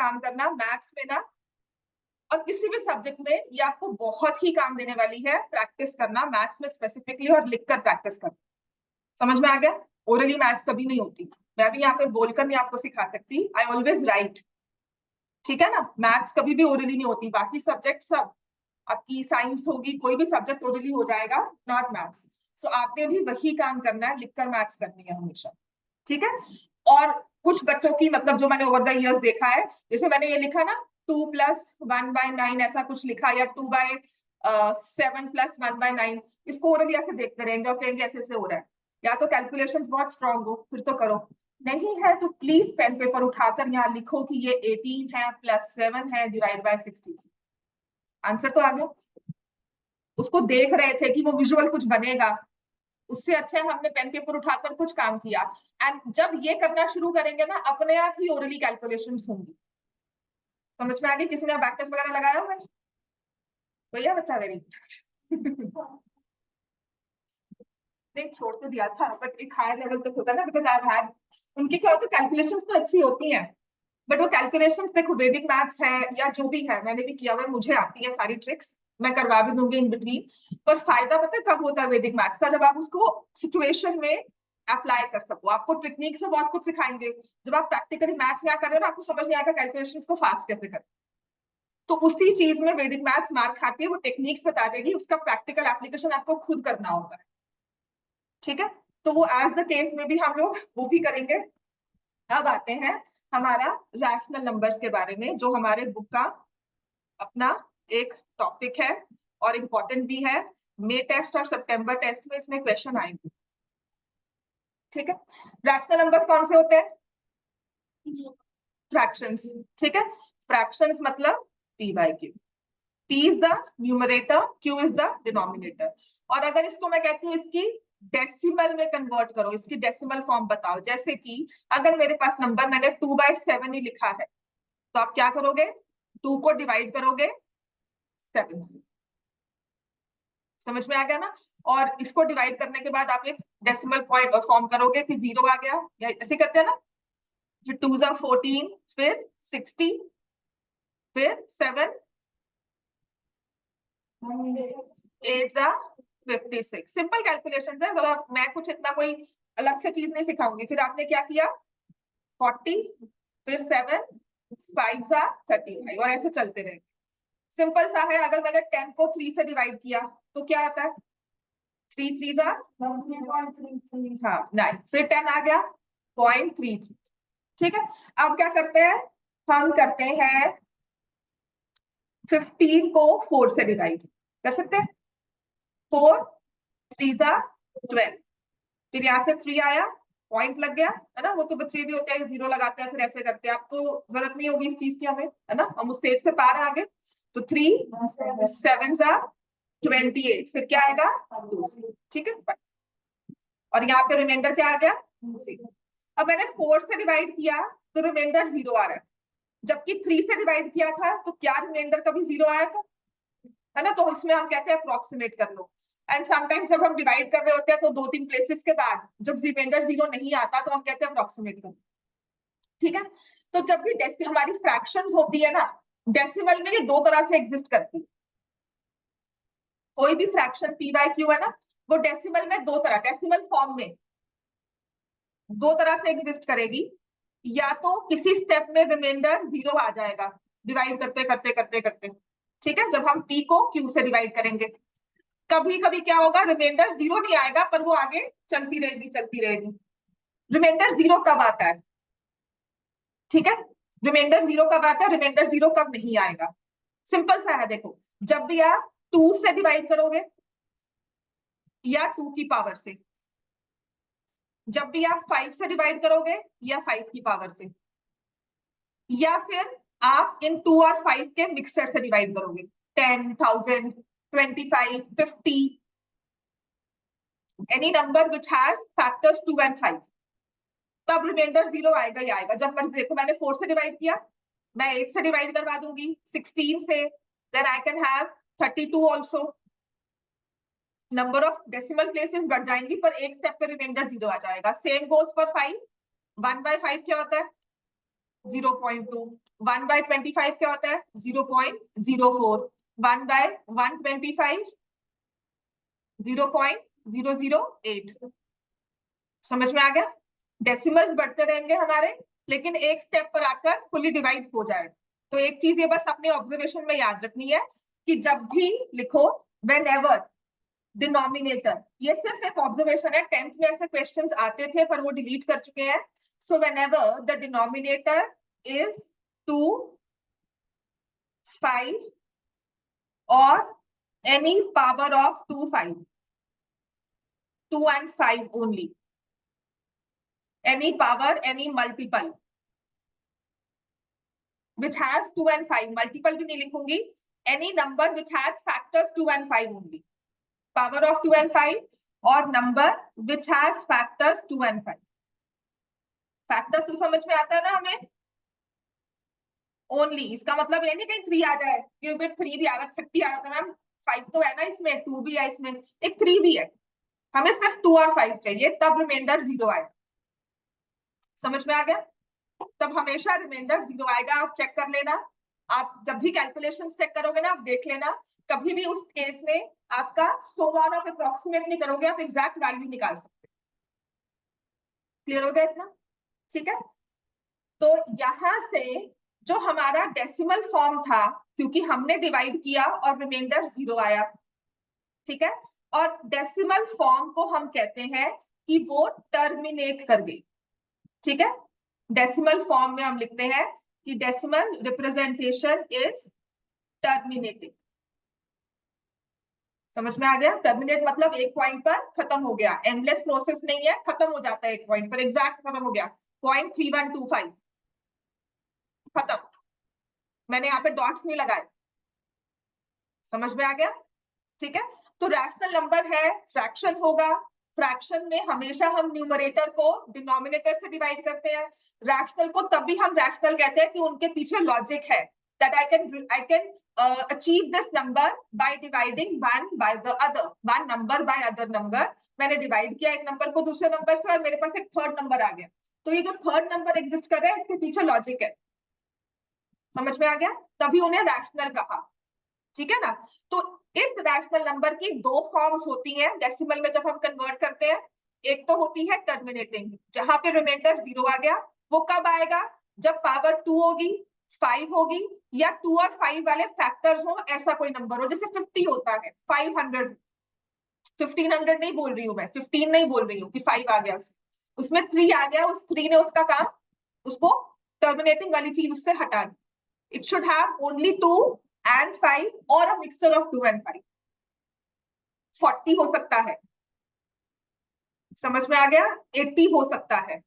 काम करना मैथ्स में ना, और किसी भी सब्जेक्ट में ये आपको बहुत ही काम देने वाली है, प्रैक्टिस करना मैथ्स में स्पेसिफिकली, और लिखकर प्रैक्टिस करना। समझ में आ गया? ओरली मैथ्स कभी नहीं होती, मैं भी यहाँ पे बोलकर नहीं आपको सिखा सकती, आई ऑलवेज राइट, ठीक है ना। मैथ्स कभी भी ओरली नहीं होती, बाकी सब्जेक्ट सब, आपकी साइंस होगी, कोई भी सब्जेक्ट ओरली हो जाएगा, नॉट मैथ्स। सो आपने भी वही काम करना है, लिखकर मैथ्स करनी है हमेशा, ठीक है। और कुछ बच्चों की मतलब जो मैंने ओवर द इयर्स देखा है, जैसे मैंने ये लिखा ना 2 + 1/9 ऐसा कुछ लिखा, या 2/7 + 1/9, इसको ओरली ऐसे देखते रहेंगे और कहेंगे ऐसे ऐसे हो रहा है, या तो कैलकुलेशंस बहुत स्ट्रांग हो फिर तो करो, नहीं है तो प्लीज पेन पेपर उठाकर यहाँ लिखो कि ये 18 है +7 है /63। आंसर तो आ गया। उसको देख रहे थे कि वो विजुअल कुछ बनेगा, उससे अच्छा है हमने पेन पेपर उठाकर कुछ काम किया। एंड जब ये करना शुरू करेंगे ना, अपने आप ही ओरली कैलकुलेशंस होंगी। समझ में आ गई? किसी ने बैक वगैरह लगाया हुआ है? भैया बच्चा वेरी नहीं, छोड़ तो दिया था, बट एक हायर लेवल तक होता है ना, बिकॉज आई हैड, उनकी क्या होता है कैलकुलेशंस तो अच्छी होती हैं, बट वो कैलकुलेशंस देखो, वैदिक मैथ्स है या जो भी है, मैंने भी किया हुआ है, मुझे आती है सारी ट्रिक्स, मैं करवा भी दूंगी इन बिटवीन। पर फायदा पता है कब होता है वैदिक मैथ्स का? जब आप उसको सिचुएशन में अप्लाई कर सको। आपको टेक्निक्स में बहुत कुछ सिखाएंगे, जब आप प्रैक्टिकली मैथ्स यहाँ कर रहे हो ना, आपको समझ नहीं आएगा कैलकुलेशंस को फास्ट कैसे करें। तो उसी चीज में वैदिक मैथ्स मार खाती है, वो टेक्निक्स बता देगी, उसका प्रैक्टिकल एप्लीकेशन आपको खुद करना होगा, ठीक है। तो वो एज द केस में भी हम लोग वो भी करेंगे। अब आते हैं हमारा रैशनल नंबर्स के बारे में, जो हमारे बुक का अपना एक टॉपिक है और इम्पोर्टेंट भी है। मई टेस्ट और सितंबर टेस्ट में इसमें क्वेश्चन आएंगे, ठीक है। रैशनल नंबर्स कौन से होते हैं? फ्रैक्शंस, ठीक है। फ्रैक्शंस मतलब p/q, p is the numerator, q is the denominator. और अगर इसको मैं कहती हूँ इसकी डेसिमल में कन्वर्ट करो, इसकी डेसिमल फॉर्म बताओ, जैसे कि अगर मेरे पास नंबर मैंने 2/7 ही लिखा है, तो आप क्या करोगे? 2 को डिवाइड करोगे 7 से। समझ में आ गया ना? और इसको डिवाइड करने के बाद आप एक डेसिमल पॉइंट फॉर्म करोगे कि 0 आ गया, या ऐसे करते हैं ना, फिर 2 × 14, फिर 60, फिर 7, 8 × 56। सिंपल कैलकुलेशन है, मतलब मैं कुछ इतना कोई अलग से चीज नहीं सिखाऊंगी। फिर आपने क्या किया? 40, फिर 7, 5 × 35, और ऐसे चलते रहे। सिंपल सा है। अगर मैंने 10 को 3 से डिवाइड किया तो क्या आता है? 3 3 × हाँ 9, फिर 10 आ गया 0.33, ठीक है। अब क्या करते हैं? हम करते हैं 15 को 4 से डिवाइड कर सकते हैं। 4 3 × 12, फिर यहाँ से 3 आया, पॉइंट लग गया, है ना। वो तो बच्चे भी होते हैं 0 लगाते हैं फिर ऐसे करते हैं, आप तो जरूरत नहीं होगी इस चीज की हमें, है ना, हम उस स्टेज से पार हैं आगे। तो 3 7 × 28, फिर क्या आएगा? 2, ठीक है। और यहाँ पे रिमाइंडर क्या आ गया? 0। अब मैंने 4 से डिवाइड किया तो रिमाइंडर 0 आ रहा है, जबकि 3 से डिवाइड किया था तो क्या रिमाइंडर कभी 0 आया था? है ना। तो इसमें हम कहते हैं अप्रोक्सीमेट कर लो। एंड समटाइम्स जब हम डिवाइड कर रहे होते हैं तो 2-3 प्लेसेस के बाद जब रिमाइंडर 0 नहीं आता तो हम कहते हैं अप्रोक्सीमेट कर लो, ठीक है। तो जब भी हमारी फ्रैक्शंस होती है ना, डेसिमल में ये दो तरह से एग्जिस्ट करती है। कोई भी फ्रैक्शन p/q है ना, वो डेसिमल में दो तरह, डेसिमल फॉर्म में दो तरह से एग्जिस्ट करेगी। या तो किसी स्टेप में रिमाइंडर 0 आ जाएगा डिवाइड करते करते करते करते, ठीक है, जब हम p को q से डिवाइड करेंगे। कभी कभी क्या होगा? रिमाइंडर 0 नहीं आएगा पर वो आगे चलती रहेगी चलती रहेगी। रिमाइंडर 0 कब आता है? ठीक है, रिमाइंडर 0 कब आता है? रिमाइंडर 0 कब नहीं आएगा? सिंपल सा है, देखो, जब भी आप 2 से डिवाइड करोगे या 2 की पावर से, जब भी आप 5 से डिवाइड करोगे या 5 की पावर से, या फिर आप इन 2 और 5 के मिक्सचर से डिवाइड करोगे, 10, 1000, 25, 50, any number which has factors 2 and 5, तब रिमाइंडर 0 आएगा ही आएगा। जब मर्जी देखो, मैंने 4 से डिवाइड किया, मैं 8 से डिवाइड करवा दूंगी, 16 से, then I can have 32 also. Number of decimal places बढ़ जाएंगी पर एक स्टेप पे रिमाइंडर 0 आ जाएगा। सेम गोज फॉर 5, 1/5 क्या होता है? 0.2, 1/25 क्या होता है 0.04, 1/125 0.008। समझ में आ गया? डेसिमल्स बढ़ते रहेंगे हमारे, लेकिन एक स्टेप पर आकर फुली डिवाइड हो जाएगा। तो एक चीज ये बस अपने ऑब्जर्वेशन में याद रखनी है कि जब भी लिखो whenever डिनोमिनेटर, ये सिर्फ एक ऑब्जर्वेशन है, 10th में ऐसे क्वेश्चंस आते थे पर वो डिलीट कर चुके हैं। सो whenever द डिनोमिनेटर इज 2, 5 और any power of 2, 5, 2 and 5 only, any power, any multiple which has 2 and 5, multiple भी नहीं लिखूंगी, any number which has factors 2 and 5 only, power of 2 and 5 और number which has factors 2 and 5। Factors तो समझ में आता है ना हमें, ओनली, इसका मतलब ये नहीं कहीं 3 आ जाए, क्यूबिट 3 भी आ रहा, 30 आ रहा था मैम, 5 तो है ना इसमें, 2 भी है इसमें, एक 3 भी है, हमें सिर्फ 2 और 5 चाहिए, तब रिमाइंडर 0 आएगा। समझ में आ गया? तब हमेशा रिमाइंडर 0 आएगा, आप चेक कर लेना, आप जब भी कैलकुलेशन चेक करोगे ना, आप देख लेना, कभी भी उस केस में आपका सोवान आप अप्रोक्सीमेट नहीं करोगे, आप एग्जैक्ट वैल्यू निकाल सकते। क्लियर हो गया इतना? ठीक है, तो यहां से जो हमारा डेसिमल फॉर्म था, क्योंकि हमने डिवाइड किया और रिमाइंडर 0 आया, ठीक है, और डेसिमल फॉर्म को हम कहते हैं कि वो टर्मिनेट कर गई। ठीक है, डेसिमल फॉर्म में हम लिखते हैं कि डेसिमल रिप्रेजेंटेशन इज टर्मिनेटिंग। समझ में आ गया? टर्मिनेट मतलब एक पॉइंट पर खत्म हो गया, एंडलेस प्रोसेस नहीं है, खत्म हो जाता है एक पॉइंट पर, एग्जैक्ट खत्म हो गया, 0.3125 खत्म, मैंने यहाँ पे डॉट्स नहीं लगाए। समझ में आ गया? ठीक है, तो रैशनल नंबर है, फ्रैक्शन होगा, फ्रैक्शन में हमेशा हम न्यूमरेटर को डिनोमिनेटर से डिवाइड करते हैं। रैशनल को तभी हम रैशनल कहते हैं कि उनके पीछे लॉजिक है, that I can achieve this number by dividing one by the other, one number by other number। मैंने डिवाइड किया एक नंबर को दूसरे नंबर से और मेरे पास एक थर्ड नंबर आ गया, तो ये जो थर्ड नंबर एग्जिस्ट कर रहा है इसके पीछे लॉजिक है। समझ में आ गया? तभी उन्हें रैशनल कहा। ठीक है ना? तो इस रैशनल नंबर की दो फॉर्म्स होती हैं डेसिमल में जब हम कन्वर्ट करते हैं। एक तो होती है टर्मिनेटिंग, जहां पे रिमाइंडर 0 आ गया, वो कब आएगा? जब पावर 2 होगी, 5 होगी, या 2 और 5 वाले फैक्टर्स हो, ऐसा कोई नंबर हो, जैसे 50 होता है, 500, 1500 नहीं बोल रही हूँ मैं, 15 नहीं बोल रही हूँ कि 5 आ गया, उसमें 3 आ गया, उस 3 ने उसका काम, उसको टर्मिनेटिंग वाली चीज उससे हटा दी। It should have only 2 and 5 or a mixture of 2 and 5। 40 हो सकता है, समझ में आ गया? 80 हो सकता है,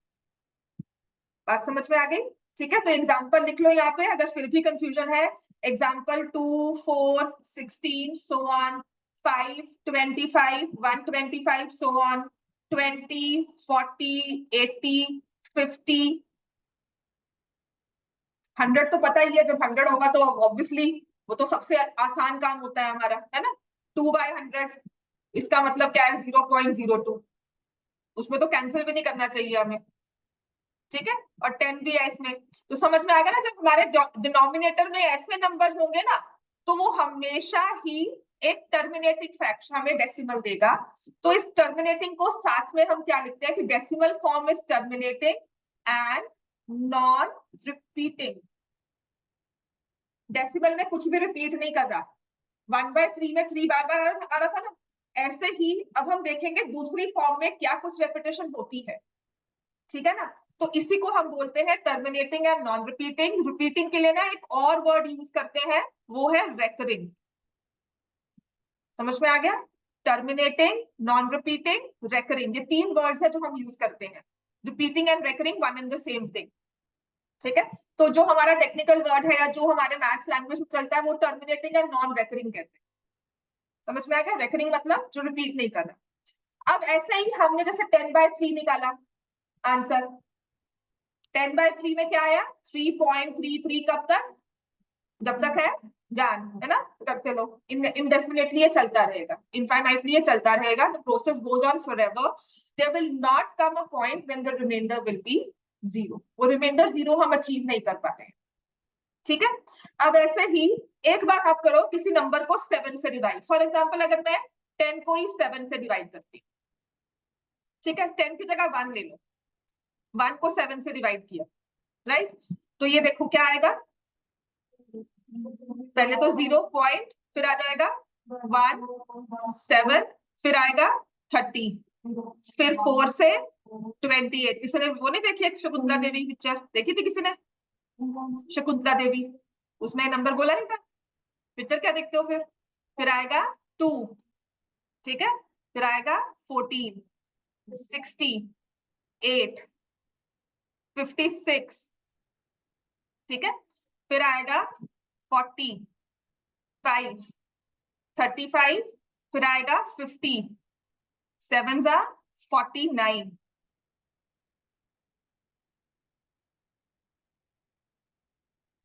बात समझ में आ गई? ठीक है, तो एग्जांपल लिख लो यहाँ पे, अगर फिर भी कंफ्यूजन है, example 2, 4, 16 so on, 5, 25, 125 so on, 20, 40, 80, 50, 100 तो पता ही है, जब 100 होगा तो ऑब्वियसली वो तो सबसे आसान काम होता है हमारा, है ना? 2/100, इसका मतलब क्या है? 0.02, उसमें तो कैंसिल भी नहीं करना चाहिए हमें। ठीक है, और 10 भी है इसमें, तो समझ में आ गया ना? जब हमारे डिनोमिनेटर में ऐसे नंबर्स होंगे ना, तो वो हमेशा ही एक टर्मिनेटिंग फ्रैक्शन हमें डेसिमल देगा। तो इस टर्मिनेटिंग को साथ में हम क्या लिखते हैं कि decimal form is terminating and non repeating. Decimal में कुछ भी रिपीट नहीं कर रहा, 1/3 में 3 बार बार आ रहा था ना, ऐसे ही अब हम देखेंगे दूसरी फॉर्म में क्या कुछ रेपिटेशन होती है। ठीक है ना? तो इसी को हम बोलते हैं terminating and non repeating. Repeating के लिए ना एक और वर्ड यूज करते हैं, वो है रेकरिंग। समझ में आ गया? टर्मिनेटिंग, नॉन रिपीटिंग, रेकरिंग, ये 3 वर्ड्स है जो हम यूज करते हैं। Repeating and recurring one and the same thing. ठीक है, तो जो हमारा टेक्निकल वर्ड है या जो हमारे मैथ्स लैंग्वेज में चलता है वो टर्मिनेटिंग एंड नॉन रेकरिंग कहते हैं। समझ में आ गया? रेकरिंग मतलब जो रिपीट नहीं कर रहा। अब ऐसे ही हमने जैसे 10/3 निकाला आंसर, 10/3 में क्या आया? 3.33। कब तक? जब तक है जान, है ना? करते लो, इंडेफिनेटली ये चलता रहेगा, इनफाइनाइटली ये चलता रहेगा, the process goes on forever, there will not come a point when the reminder will be 0, वो रिमाइंडर 0 हम अचीव नहीं कर पा रहे हैं। ठीक है, अब ऐसे ही एक बात आप करो, किसी नंबर को 7 से डिवाइड। फॉर एग्जांपल अगर मैं 10 को ही 7 से डिवाइड करती हूँ, ठीक है, 10 की जगह 1 ले लो, 1 को 7 से डिवाइड किया, राइट, तो ये देखो क्या आएगा, पहले तो 0 पॉइंट, फिर आ जाएगा 1 7, फिर आएगा 30, फिर 4 से 28। किसी ने वो नहीं देखी है शकुंतला देवी पिक्चर, देखी थी किसी ने? शकुंतला देवी, उसमें नंबर बोला नहीं था, पिक्चर क्या देखते हो फिर आएगा 2, ठीक है, फिर आएगा 14 68 56, ठीक है, फिर आएगा 40 5 35, फिर आएगा 50 7 जा 49।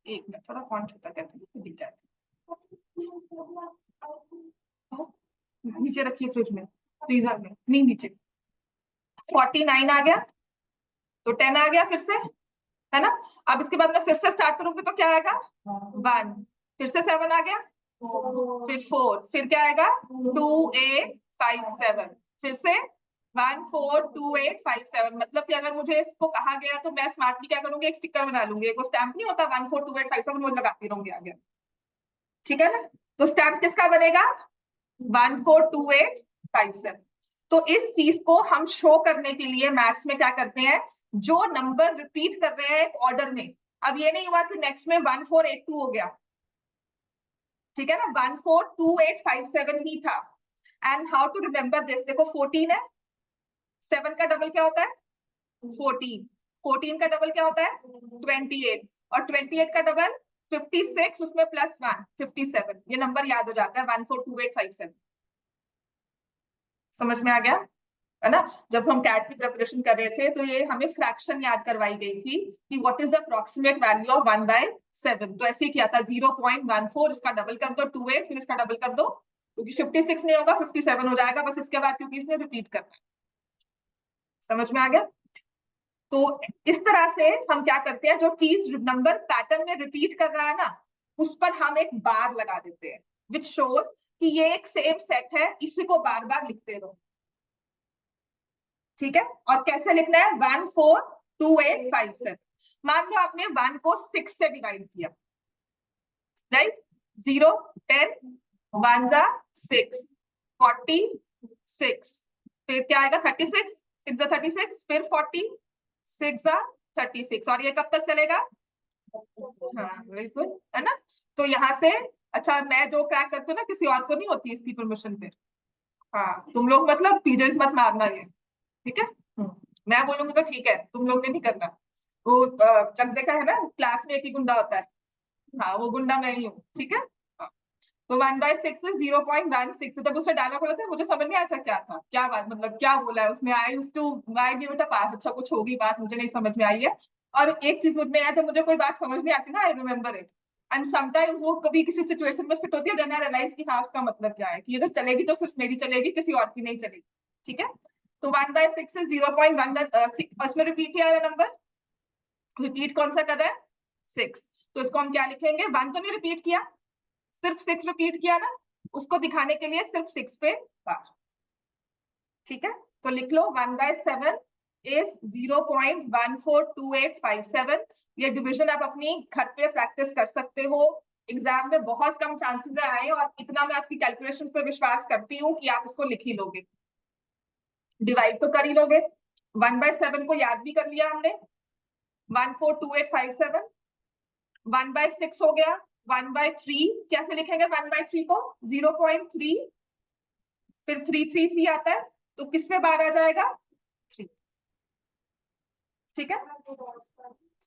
एक मिनट, थोड़ा फॉन्ट छोटा करते हैं दिख जाए, नीचे रखिए फ्रिज में, फ्रीजर में नहीं, नीचे 49 आ गया, तो 10 आ गया फिर से, है ना। अब इसके बाद मैं फिर से स्टार्ट करूंगी तो क्या आएगा 1, फिर से 7 आ गया, फिर 4, फिर क्या आएगा 2 8 5 7, फिर से 1 4 2 8 5 7। मतलब कि अगर मुझे इसको कहा गया तो मैं स्मार्टली क्या करूंगी, एक स्टिकर बना लूंगी, एक वो स्टैम्प नहीं होता 1 4 2 8 5 7, वो लगाती रहूंगी आगे, ठीक है ना। तो स्टैम्प किसका बनेगा 1 4 2 8 5 7। तो इस चीज को हम शो करने के लिए मैथ्स में क्या करते हैं, जो नंबर रिपीट कर रहे हैं एक ऑर्डर में, अब ये नहीं हुआ कि नेक्स्ट में 1 4 8 2 हो गया, ठीक है ना, 1 4 2 8 5 7 ही था। And how to remember this, देखो 14 है, 7 का डबल क्या होता है 14, 14 का डबल क्या होता है 28, और 28 का डबल 56, उसमें प्लस 1 57। ये नंबर याद हो जाता है 1 4 2 8 5 7। समझ में आ गया है ना। जब हम कैट की प्रिपरेशन कर रहे थे तो ये हमें फ्रैक्शन याद करवाई गई थी कि what is the approximate value of 1/7। तो ऐसे ही किया था 0.14, इसका डबल कर दो 28, फिर इसका डबल कर दो, क्योंकि 56 नहीं होगा 57 हो जाएगा बस, इसके बाद क्योंकि इसने रिपीट करना है। समझ में आ गया। तो इस तरह से हम क्या करते हैं, जो चीज नंबर पैटर्न में रिपीट कर रहा है ना, उस पर हम एक बार लगा देते हैं, विच शोज कि ये एक सेम सेट है, इसी को बार बार लिखते रहो, ठीक है। और कैसे लिखना है 1 4 2 8 5 7। मान लो आपने 1 को 6 से डिवाइड किया, राइट, 0 10 1 जा 6 46, फिर क्या आएगा 36 6 जा 36, फिर 40 6 जा 36, और ये कब तक चलेगा, हाँ बिल्कुल, है ना। तो यहाँ से अच्छा, मैं जो क्रैक करती हूँ ना, किसी और को नहीं होती इसकी परमिशन फिर, हाँ तुम लोग मतलब पीजेस मत मारना ये, ठीक है। मैं बोलूंगी तो ठीक है, तुम लोग ने नहीं करना। वो जग देखा है ना, क्लास में एक ही गुंडा होता है, हाँ वो गुंडा मैं ही हूँ, ठीक है। हाँ, तो 1/6 is 0.16। जब उसने डायलॉग बोला था मुझे समझ नहीं आया था क्या था, क्या बात मतलब क्या बोला है उसने, I used to I give it a pass, अच्छा कुछ होगी बात, मुझे नहीं समझ में आई है। और एक चीज मुझ में है, जब मुझे कोई बात समझ नहीं आती ना, I remember it, and sometimes वो कभी किसी सिचुएशन में फिट होती है, देन आई रियलाइज कि हाँ उसका मतलब क्या है, कि अगर चलेगी तो सिर्फ मेरी चलेगी, किसी और की नहीं चलेगी, ठीक है। तो 1/6 is 0.1, इसमें रिपीट किया है नंबर, रिपीट कौन सा कर रहा है 6, तो इसको हम क्या लिखेंगे, 1 तो नहीं रिपीट किया, सिर्फ 6 रिपीट किया ना, उसको दिखाने के लिए सिर्फ 6 पे बार, ठीक है। तो लिख लो 1/7 इज 0.142857। ये डिविजन आप अपनी घर पे प्रैक्टिस कर सकते हो, एग्जाम में बहुत कम चांसेस आए, और इतना मैं आपकी कैलकुलेशंस पे विश्वास करती हूँ कि आप इसको लिख ही लोगे, डिवाइड तो कर ही लोगे। 1/7 को याद भी कर लिया हमने, 142857, 1/6 हो गया, 1/3 कैसे लिखेंगे 1/3 को 0.3, फिर 333 आता है, तो किस पे बार आ जाएगा 3, ठीक है।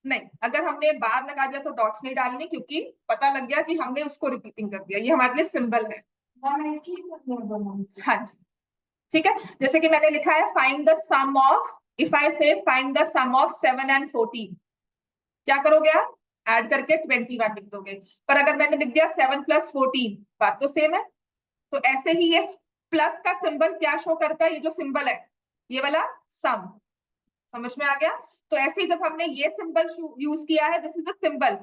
नहीं, अगर हमने बार लगा दिया तो डॉट्स नहीं डालनी, क्योंकि पता लग गया कि हमने उसको रिपीटिंग कर दिया, ये हमारे लिए सिंबल है। हाँ जी, ठीक है। जैसे कि मैंने लिखा है find the sum of, if I say find the sum of 7 and 14, क्या करोगे आप, ऐड करके 21 लिख दोगे। पर अगर मैंने लिख दिया 7 + 14, बात तो सेम है। तो ऐसे ही ये प्लस का सिंबल क्या शो करता है, ये जो सिंबल है ये वाला सम, समझ में आ गया? तो ऐसे ही जब हमने ये सिंबल यूज किया है, दिस इज द सिंबल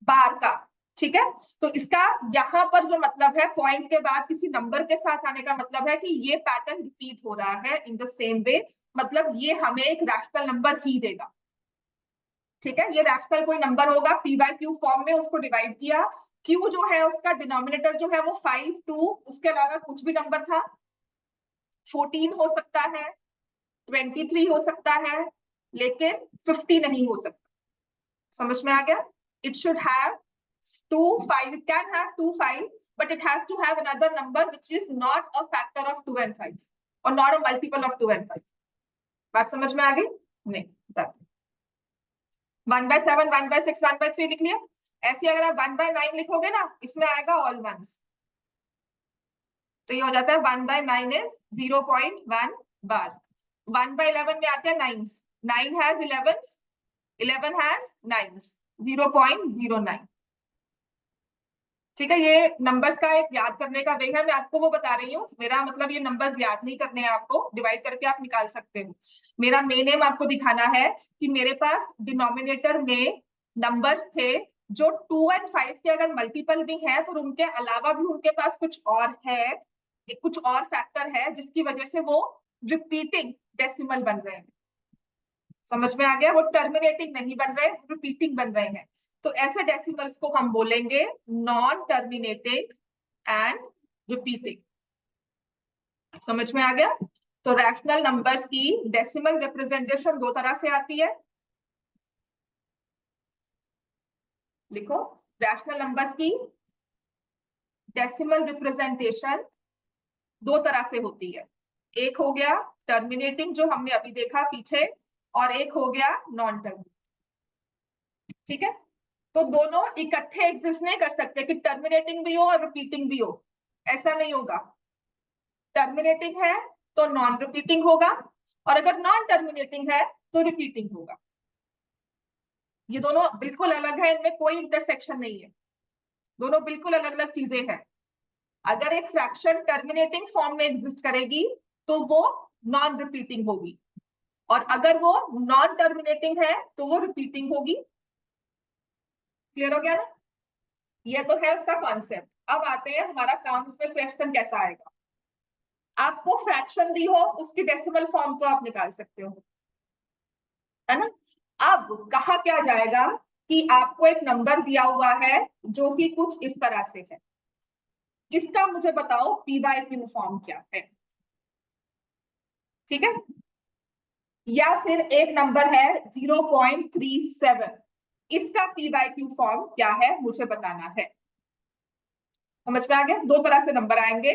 बार का, ठीक है? तो इसका यहाँ पर जो मतलब है, पॉइंट के बाद किसी नंबर के साथ आने का मतलब है कि ये पैटर्न रिपीट हो रहा है इन द सेम वे, मतलब ये हमें एक रैशनल नंबर ही देगा, ठीक है? ये रैशनल कोई नंबर होगा, p बाय q फॉर्म में उसको डिवाइड किया, q जो है उसका डिनोमिनेटर जो है वो 5, 2, उसके अलावा कुछ भी नंबर था, 14 हो सकता है, 23 हो सकता है, लेकिन 50 नहीं हो सकता। समझ में आ गया? It should have 2, 5, it can have 2, 5, but it has to have another number which is not a factor of 2 and 5 or not a multiple of 2 and 5. बात समझ में आ गई? नहीं, बता 1/7, 1/6, 1/3 लिख लिया। ऐसे अगर आप 1/9 लिखोगे ना, इसमें आएगा ऑल वंस, तो ये हो जाता है 1/9 इज 0.1 बार। 1/11 में आते हैं 9s, 9 has 11s, 11 has 9s, 0.09। ठीक है, ये नंबर्स का एक याद करने का वे है, मैं आपको वो बता रही हूँ। मेरा मतलब ये नंबर्स याद नहीं करने हैं आपको, डिवाइड करके आप निकाल सकते हो। मेरा मेन एम आपको दिखाना है कि मेरे पास डिनोमिनेटर में नंबर्स थे जो 2 और 5 के अगर मल्टीपल भी है, पर उनके अलावा भी उनके पास कुछ और है, कुछ और फैक्टर है जिसकी वजह से वो रिपीटिंग डेसिमल बन रहे हैं। समझ में आ गया? वो टर्मिनेटिंग नहीं बन रहे, रिपीटिंग बन रहे हैं। तो ऐसे डेसिमल्स को हम बोलेंगे नॉन टर्मिनेटिंग एंड रिपीटिंग। समझ में आ गया? तो रैशनल नंबर्स की डेसिमल रिप्रेजेंटेशन दो तरह से आती है। लिखो, रैशनल नंबर्स की डेसिमल रिप्रेजेंटेशन दो तरह से होती है। एक हो गया टर्मिनेटिंग जो हमने अभी देखा पीछे, और एक हो गया नॉन टर्मिनेटिंग। ठीक है, तो दोनों इकट्ठे एग्जिस्ट नहीं कर सकते कि टर्मिनेटिंग भी हो और रिपीटिंग भी हो, ऐसा नहीं होगा। टर्मिनेटिंग है तो नॉन रिपीटिंग होगा, और अगर नॉन टर्मिनेटिंग है तो रिपीटिंग होगा। ये दोनों बिल्कुल अलग है, इनमें कोई इंटरसेक्शन नहीं है, दोनों बिल्कुल अलग अलग चीजें हैं। अगर एक फ्रैक्शन टर्मिनेटिंग फॉर्म में एग्जिस्ट करेगी तो वो नॉन रिपीटिंग होगी, और अगर वो नॉन टर्मिनेटिंग है तो वो रिपीटिंग होगी। क्लियर हो गया ना? ये तो है उसका कॉन्सेप्ट। अब आते हैं हमारा काम, इसमें क्वेश्चन कैसा आएगा। आपको फ्रैक्शन दी हो, उसकी डेसिमल फॉर्म तो आप निकाल सकते हो, है ना? अब कहा क्या जाएगा कि आपको एक नंबर दिया हुआ है जो कि कुछ इस तरह से है, इसका मुझे बताओ p बाय क्यू फॉर्म क्या है। ठीक है, या फिर एक नंबर है 0.37, इसका p बाय क्यू फॉर्म क्या है मुझे बताना है। समझ में आ गया? दो तरह से नंबर आएंगे,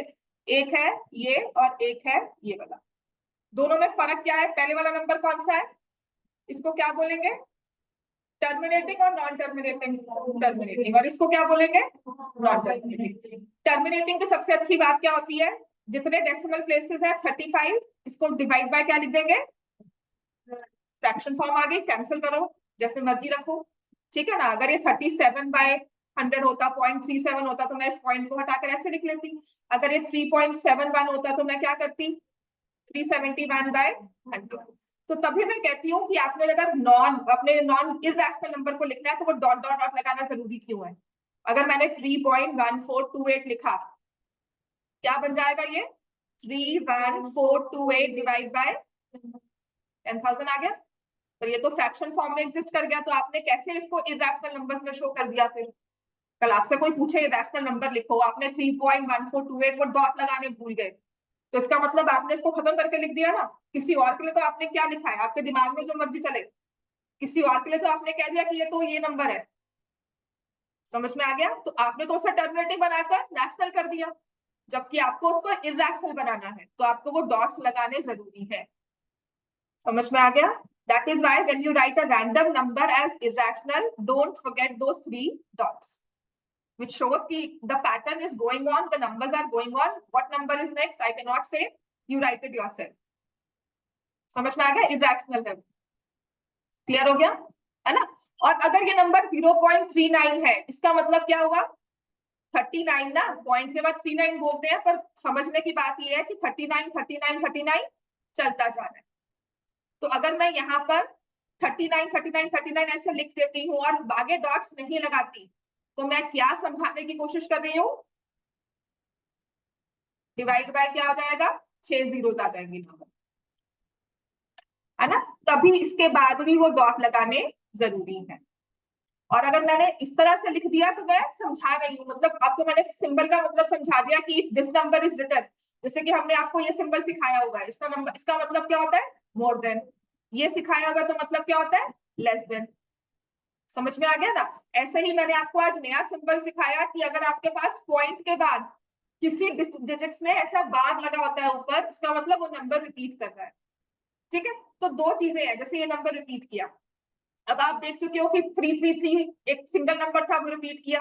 एक है ये और एक है ये वाला। दोनों में फर्क क्या है? पहले वाला नंबर कौन सा है, इसको क्या बोलेंगे? टर्मिनेटिंग और नॉन टर्मिनेटिंग। टर्मिनेटिंग, और इसको क्या बोलेंगे? Non terminating. टर्मिनेटिंग की सबसे अच्छी बात क्या होती है? जितने डेसिमल प्लेसेस है 35, इसको डिवाइड बाय क्या लिख देंगे? फ्रैक्शन फॉर्म आ गई, कैंसिल करो, जैसे मर्जी रखो। ठीक है ना? अगर ये 37/100 होता, 0.37 होता, तो मैं इस पॉइंट को हटाकर ऐसे लिख लेती। अगर ये 3.71 होता तो मैं क्या करती? 371/100। तो तभी मैं कहती हूँ कि आपने अगर अपने नॉन इरैशनल नंबर को लिखना है तो वो डॉट डॉट डॉट लगाना जरूरी क्यों है? अगर मैंने 3.1428 लिखा, क्या बन जाएगा ये? 31428 डिवाइड बाय 10,000 आ गया। पर ये तो फ्रैक्शन फॉर्म में एग्जिस्ट कर गया, तो आपने कैसे इसको इरैशनल नंबर्स में शो कर दिया? फिर कल आपसे कोई पूछे इरैशनल नंबर लिखो, आपने 3.1428 वो डॉट लगाने भूल गए, तो इसका मतलब आपने इसको खत्म करके लिख दिया ना। किसी और के लिए तो आपने क्या लिखा है, आपके दिमाग में जो मर्जी चले, किसी और के लिए तो आपने कह दिया कि ये तो ये नंबर है। समझ में आ गया? तो आपने तो उसे टर्मिनेटिव बनाकर रैशनल कर दिया, जबकि आपको उसको इरैशनल बनाना है, तो आपको वो डॉट्स लगाने जरूरी है। समझ में आ गया? That is why when you write a random number as irrational, don't forget those 3 dots, which shows कि the pattern is going on, the numbers are going on. What number is next? I cannot say. You write it yourself. समझ में आ गया? Irrational है। Clear हो गया है ना? और अगर ये नंबर 0.39 है, इसका मतलब क्या हुआ? 39 ना, पॉइंट के बाद 39 बोलते हैं, पर समझने की बात ये है कि 39 39 39 चलता जा रहा है। तो अगर मैं यहाँ पर 39 39 39 ऐसे लिख देती हूँ और आगे डॉट्स नहीं लगाती, तो मैं क्या समझाने की कोशिश कर रही हूँ? डिवाइड बाय क्या हो जाएगा? 6 जीरोस आ जाएंगे नंबर, है ना? तभी इसके बाद भी वो डॉट लगाने जरूरी है। और अगर मैंने इस तरह से लिख दिया तो मैं समझा रही हूँ, मतलब आपको मैंने सिंबल का मतलब समझा दिया कि if this number is written, जैसे कि हमने आपको ये सिंबल सिखाया हुआ है, इसका नंबर, इसका मतलब क्या होता है? More than. ये सिखाया हुआ तो मतलब क्या होता है? Less than. समझ में आ गया ना? ऐसे ही मैंने आपको आज नया सिंबल सिखाया कि अगर आपके पास पॉइंट के बाद किसी डिजिट्स में ऐसा बार लगा होता है ऊपर, इसका मतलब वो नंबर रिपीट कर रहा है। ठीक है, तो दो चीजें हैं, जैसे ये नंबर रिपीट किया, अब आप देख चुके हो कि 333 एक सिंगल नंबर था, वो रिपीट किया।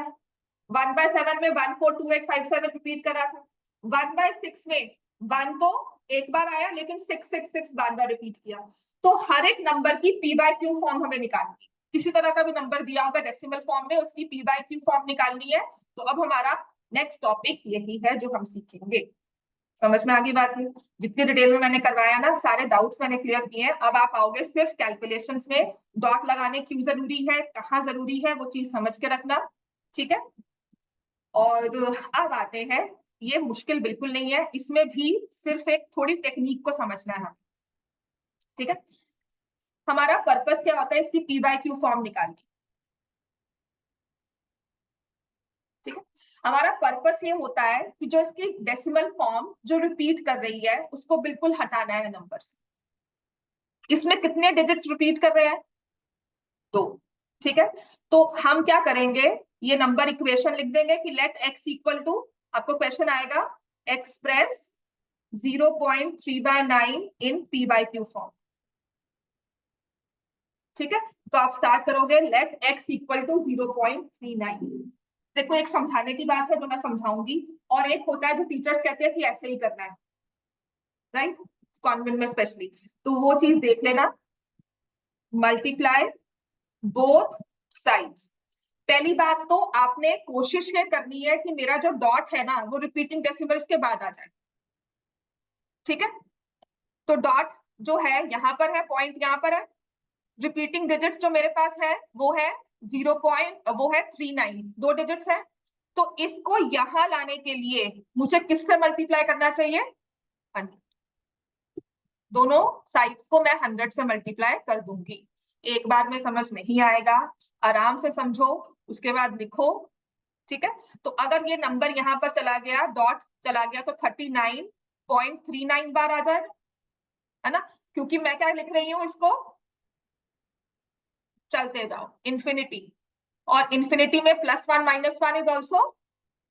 1/7 में 142857 रिपीट कर रहा था। 1/6 में 1 तो एक बार आया, लेकिन 666 बार बार रिपीट किया। तो हर एक नंबर की पी बाय क्यू फॉर्म हमें निकालनी है। किसी तरह का भी नंबर दिया होगा डेसिमल फॉर्म में, उसकी पी बाय क्यू फॉर्म निकालनी है। तो अब हमारा नेक्स्ट टॉपिक यही है जो हम सीखेंगे। समझ में आ गई बात? है जितनी डिटेल में मैंने करवाया ना, सारे डाउट्स मैंने क्लियर किए हैं। अब आप आओगे सिर्फ कैलकुलेशंस में, डॉट लगाने क्यों जरूरी है, कहाँ जरूरी है, वो चीज समझ के रखना। ठीक है, और अब आते हैं, ये मुश्किल बिल्कुल नहीं है, इसमें भी सिर्फ एक थोड़ी टेक्निक को समझना है हमें। ठीक है, हमारा पर्पस क्या होता है? इसकी पी बाय क्यू फॉर्म निकालनी। ठीक है, हमारा पर्पस ये होता है कि जो इसकी डेसिमल फॉर्म जो रिपीट कर रही है, उसको बिल्कुल हटाना है नंबर से। इसमें कितने डिजिट्स रिपीट कर रहे हैं? 2। ठीक है, तो हम क्या करेंगे, ये नंबर इक्वेशन लिख देंगे कि लेट x इक्वल टू, आपको क्वेश्चन आएगा, एक्सप्रेस 0.3/9 इन p बाय q फॉर्म। ठीक है, तो आप स्टार्ट करोगे, लेट x इक्वल टू 0.39। देखो, एक समझाने की बात है जो मैं समझाऊंगी, और एक होता है जो टीचर्स कहते हैं कि ऐसे ही करना है, राइट? कॉन्वेंट में स्पेशली, तो वो चीज देख लेना। Multiply both sides. पहली बात तो आपने कोशिश ये करनी है कि मेरा जो डॉट है ना, वो रिपीटिंग डेसिमल्स के बाद आ जाए। ठीक है, तो डॉट जो है यहाँ पर है, पॉइंट यहाँ पर है, रिपीटिंग डिजिट्स जो मेरे पास है वो है 39, 2 डिजिट्स है। तो इसको यहां लाने के लिए मुझे किससे मल्टीप्लाई करना चाहिए? 100। दोनों साइड्स को मैं 100 से मल्टीप्लाई कर दूंगी। एक बार में समझ नहीं आएगा, आराम से समझो, उसके बाद लिखो। ठीक है, तो अगर ये नंबर यहाँ पर चला गया, डॉट चला गया, तो 39.39 बार आ जाएगा, है ना? क्योंकि मैं क्या लिख रही हूँ इसको, चलते जाओ, इंफिनिटी, और इंफिनिटी में +1 -1 इज ऑल्सो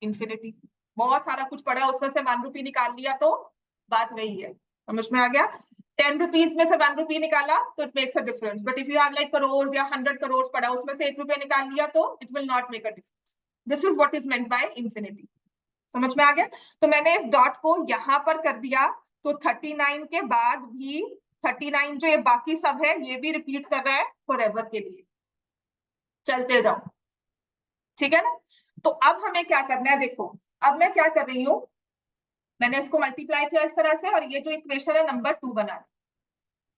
इंफिनिटी। बहुत सारा कुछ पड़ा है, उसमें से 1 रुपी निकाल लिया तो बात वही है। समझ में आ गया? 10 रुपीज में से 1 रुपी निकाला तो it makes a difference, but if you have like crore या 100 करोड़ पड़ा, उसमें से 1 रुपया निकाल लिया तो it will not make a difference. This is what is meant by infinity. समझ में आ गया? तो मैंने इस डॉट को यहां पर कर दिया, तो 39 के बाद भी 39 जो ये बाकी सब है, ये भी रिपीट कर रहा है फॉरएवर के लिए। चलते जाओ, ठीक है ना? तो अब हमें क्या करना है, देखो, अब मैं क्या कर रही हूँ, मैंने इसको मल्टीप्लाई किया इस तरह से, और ये जो इक्वेशन है नंबर 2 बना दी।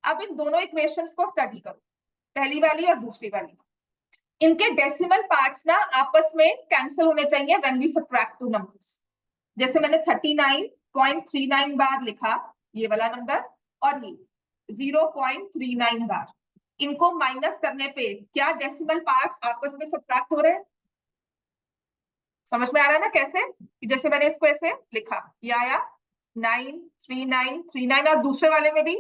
अब इन दोनों इक्वेशंस को स्टडी करो, पहली वाली और दूसरी वाली। इनके डेसिमल पार्ट्स ना आपस में कैंसिल होने चाहिए when we subtract two numbers. जैसे मैंने 39.39 बार लिखा, ये वाला नंबर, और ये 0.39 बार, इनको माइनस करने पे क्या डेसिमल पार्ट्स आपस में सबट्रैक्ट हो रहे हैं? समझ में आ रहा है ना कैसे? कि जैसे मैंने इसको ऐसे लिखा, ये आया 93939, और दूसरे वाले में भी,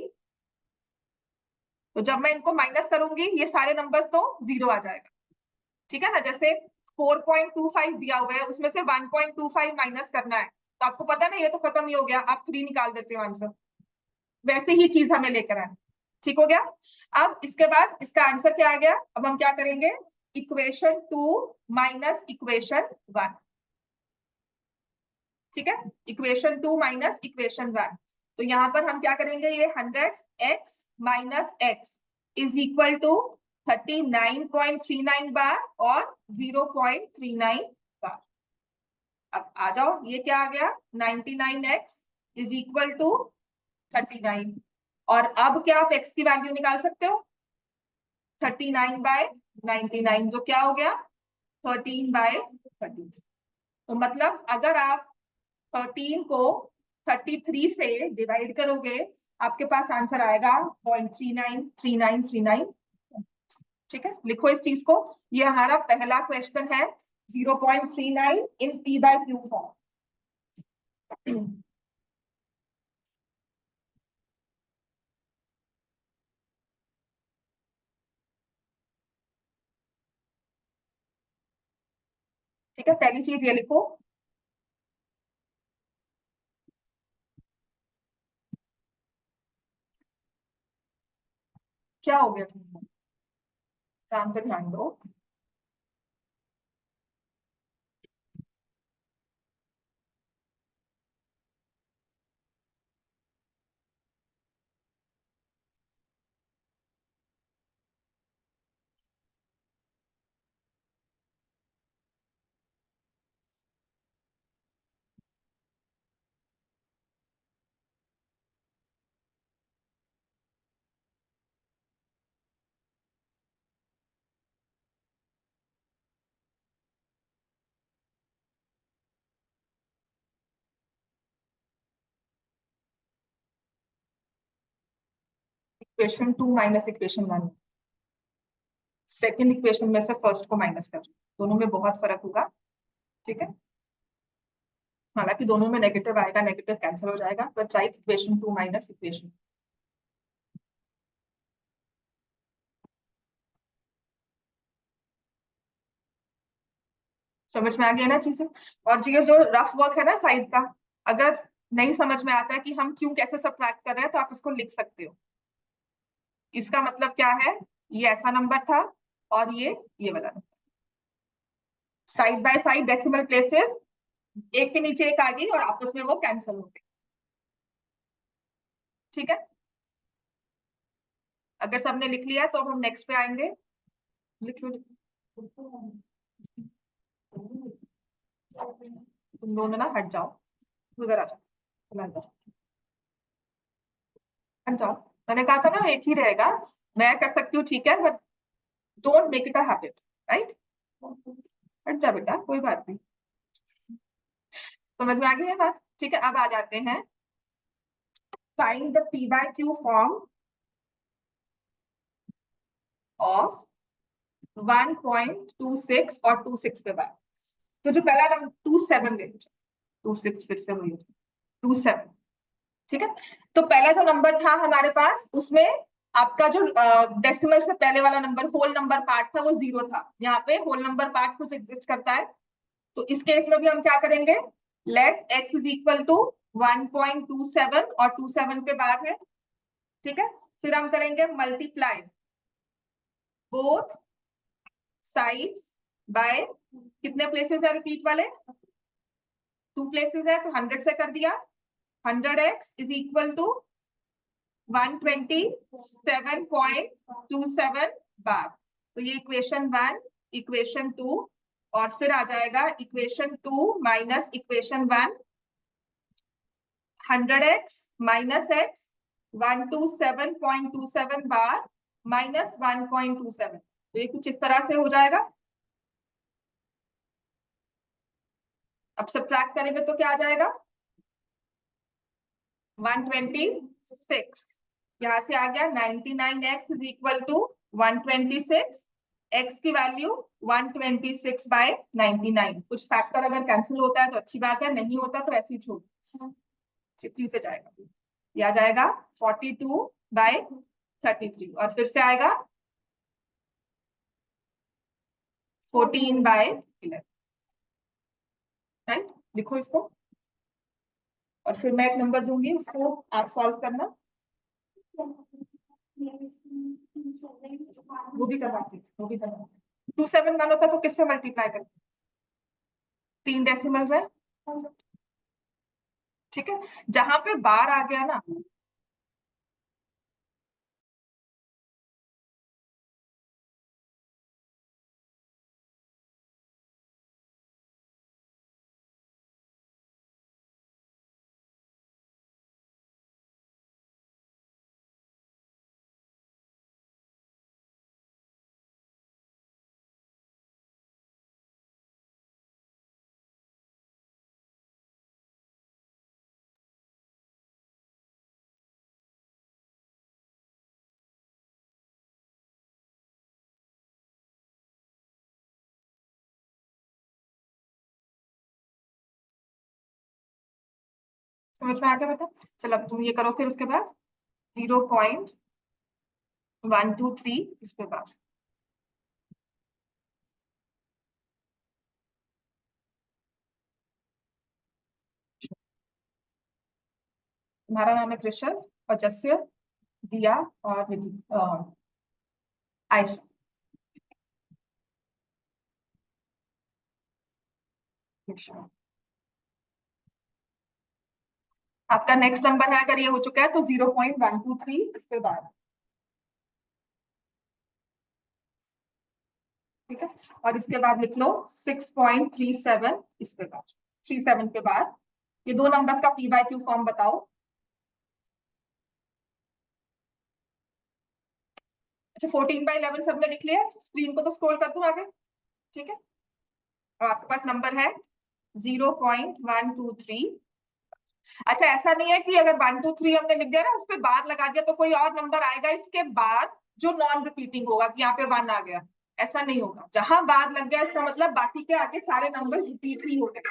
तो जब मैं इनको माइनस करूंगी ये सारे नंबर्स तो 0 आ जाएगा। ठीक है ना? जैसे 4.25 दिया हुआ है, उसमें से 1.25 माइनस करना है, तो आपको पता ना, ये तो खत्म ही हो गया, आप 3 निकाल देते हो आंसर। वैसे ही चीज हमें लेकर आए। ठीक हो गया? अब इसके बाद इसका आंसर क्या आ गया? अब हम क्या करेंगे, इक्वेशन 2 माइनस इक्वेशन 1। ठीक है, इक्वेशन 2 माइनस इक्वेशन 1। तो यहाँ पर हम क्या करेंगे, ये 100x minus x is equal to 39.39 बार और 0.39 बार। अब आ जाओ, ये क्या आ गया, 99x इज इक्वल टू 39, और अब क्या आप x की वैल्यू निकाल सकते हो, 39/99, जो क्या हो गया 13/30। तो मतलब अगर आप 13 को 33 से डिवाइड करोगे, आपके पास आंसर आएगा 0.393939। ठीक है, लिखो इस चीज को, ये हमारा पहला क्वेश्चन है, 0.39 इन p/q फॉर्म। ठीक है, पहली चीज ये लिखो। क्या हो गया तुमको, काम पे ध्यान दो। Equation 2 minus equation 1, second equation में से फर्स्ट को माइनस कर, दोनों में बहुत फर्क होगा। ठीक है, हालांकि दोनों में नेगेटिव आएगा, नेगेटिव कैंसिल हो जाएगा, but right equation 2 minus equation. समझ में आ गया ना चीजें। और ये जो रफ वर्क है ना साइड का, अगर नहीं समझ में आता है कि हम क्यों कैसे सब्ट्रैक्ट कर रहे हैं, तो आप इसको लिख सकते हो। इसका मतलब क्या है, ये ऐसा नंबर था और ये वाला number, side by side decimal places, एक के नीचे एक आ गई और आपस में वो कैंसिल हो गई। ठीक है, अगर सबने लिख लिया है तो अब हम नेक्स्ट पे आएंगे। लिख लो, तुम दोनों ना हट जाओ, उधर आ जाओ, अंदर हट जाओ। मैंने कहा था ना एक ही रहेगा, मैं कर सकती हूँ, ठीक है, but don't make it a habit, right. हट जा बेटा, कोई बात नहीं, समझ में आ गई है बात। ठीक है, अब आ जाते हैं, find the p/q form of 1.26 और 26 पे बात। तो जो पहला नंबर 27 ले लो, 26 फिर से वही 27। ठीक है, तो पहला जो नंबर था हमारे पास, उसमें आपका जो डेसिमल से पहले वाला नंबर, होल नंबर पार्ट था, वो 0 था। यहाँ पे होल नंबर पार्ट कुछ एग्जिस्ट करता है, तो इस केस में भी हम क्या करेंगे, let x is equal to 1.27 और 27 पे बार है। ठीक है, फिर हम करेंगे मल्टीप्लाई बोथ साइड्स बाय, कितने प्लेसेस है रिपीट वाले, 2 प्लेसेस है, तो 100 से कर दिया। 100x इज इक्वल टू 127.27 बार। तो ये इक्वेशन 1, इक्वेशन 2, और फिर आ जाएगा equation 2 minus equation 1, 100x minus x 127.27 बार माइनस 1.27। तो ये कुछ इस तरह से हो जाएगा। अब सब्ट्रैक्ट करेंगे तो क्या आ जाएगा, 126, यहाँ से आ गया 99x is equal to 126, x की वैल्यू 126/99। कुछ फैक्टर अगर कैंसिल होता है तो अच्छी बात है, नहीं होता तो ऐसे ही छोड़, चिट्ठी से जाएगा, ये आ जाएगा 42/33, और फिर से आएगा 14/11, राइट। लिखो इसको, और फिर मैं एक नंबर दूंगी, उसको आप सॉल्व करना, वो भी करवाती 27 मान होता तो किससे मल्टीप्लाई करते, 3 डेसिमल है। ठीक है, जहां पे बार आ गया ना, समझ में आ गया बेटा? चलो अब तुम ये करो फिर उसके बाद 0.123 इस पे बार। तुम्हारा नाम है कृषभ और जस्य, दिया और निधि, आयशा। आपका नेक्स्ट नंबर है, अगर ये हो चुका है तो 0.123 इस पे बार। ठीक है, और इसके बाद लिख लो 6.37 इस पे बार, 37 पे बार। ये दो नंबर्स का पी बाय क्यू फॉर्म बताओ। अच्छा 14/11 सबने लिख लिया? स्क्रीन को तो स्क्रॉल कर दूं आगे? ठीक है, और आपके पास नंबर है 0.123। अच्छा ऐसा नहीं है कि अगर 123 हमने लिख दिया ना उस पर बार लगा दिया तो कोई और नंबर आएगा इसके बाद जो नॉन रिपीटिंग होगा कि यहाँ पे 1 आ गया, ऐसा नहीं होगा। जहां बार लग गया इसका मतलब बाकी के आगे सारे नंबर रिपीट ही हो गए।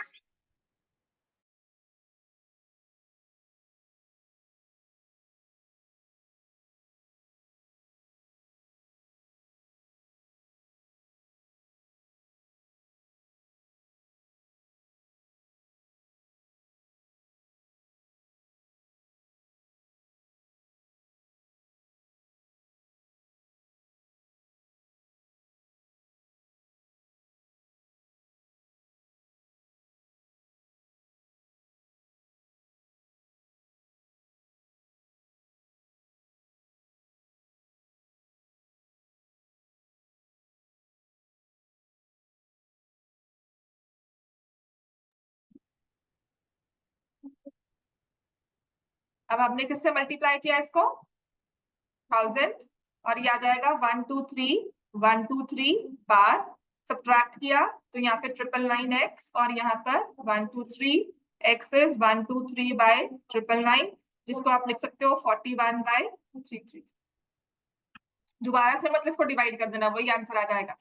अब आपने किससे मल्टीप्लाई किया इसको? 1000, और ये आ जाएगा 123 बार। सब्ट्रैक्ट किया तो यहाँ पे 999x, और यहाँ पर 123x इज 123/999, जिसको आप लिख सकते हो 41/33। दोबारा से मतलब इसको डिवाइड कर देना, वही आंसर आ जाएगा।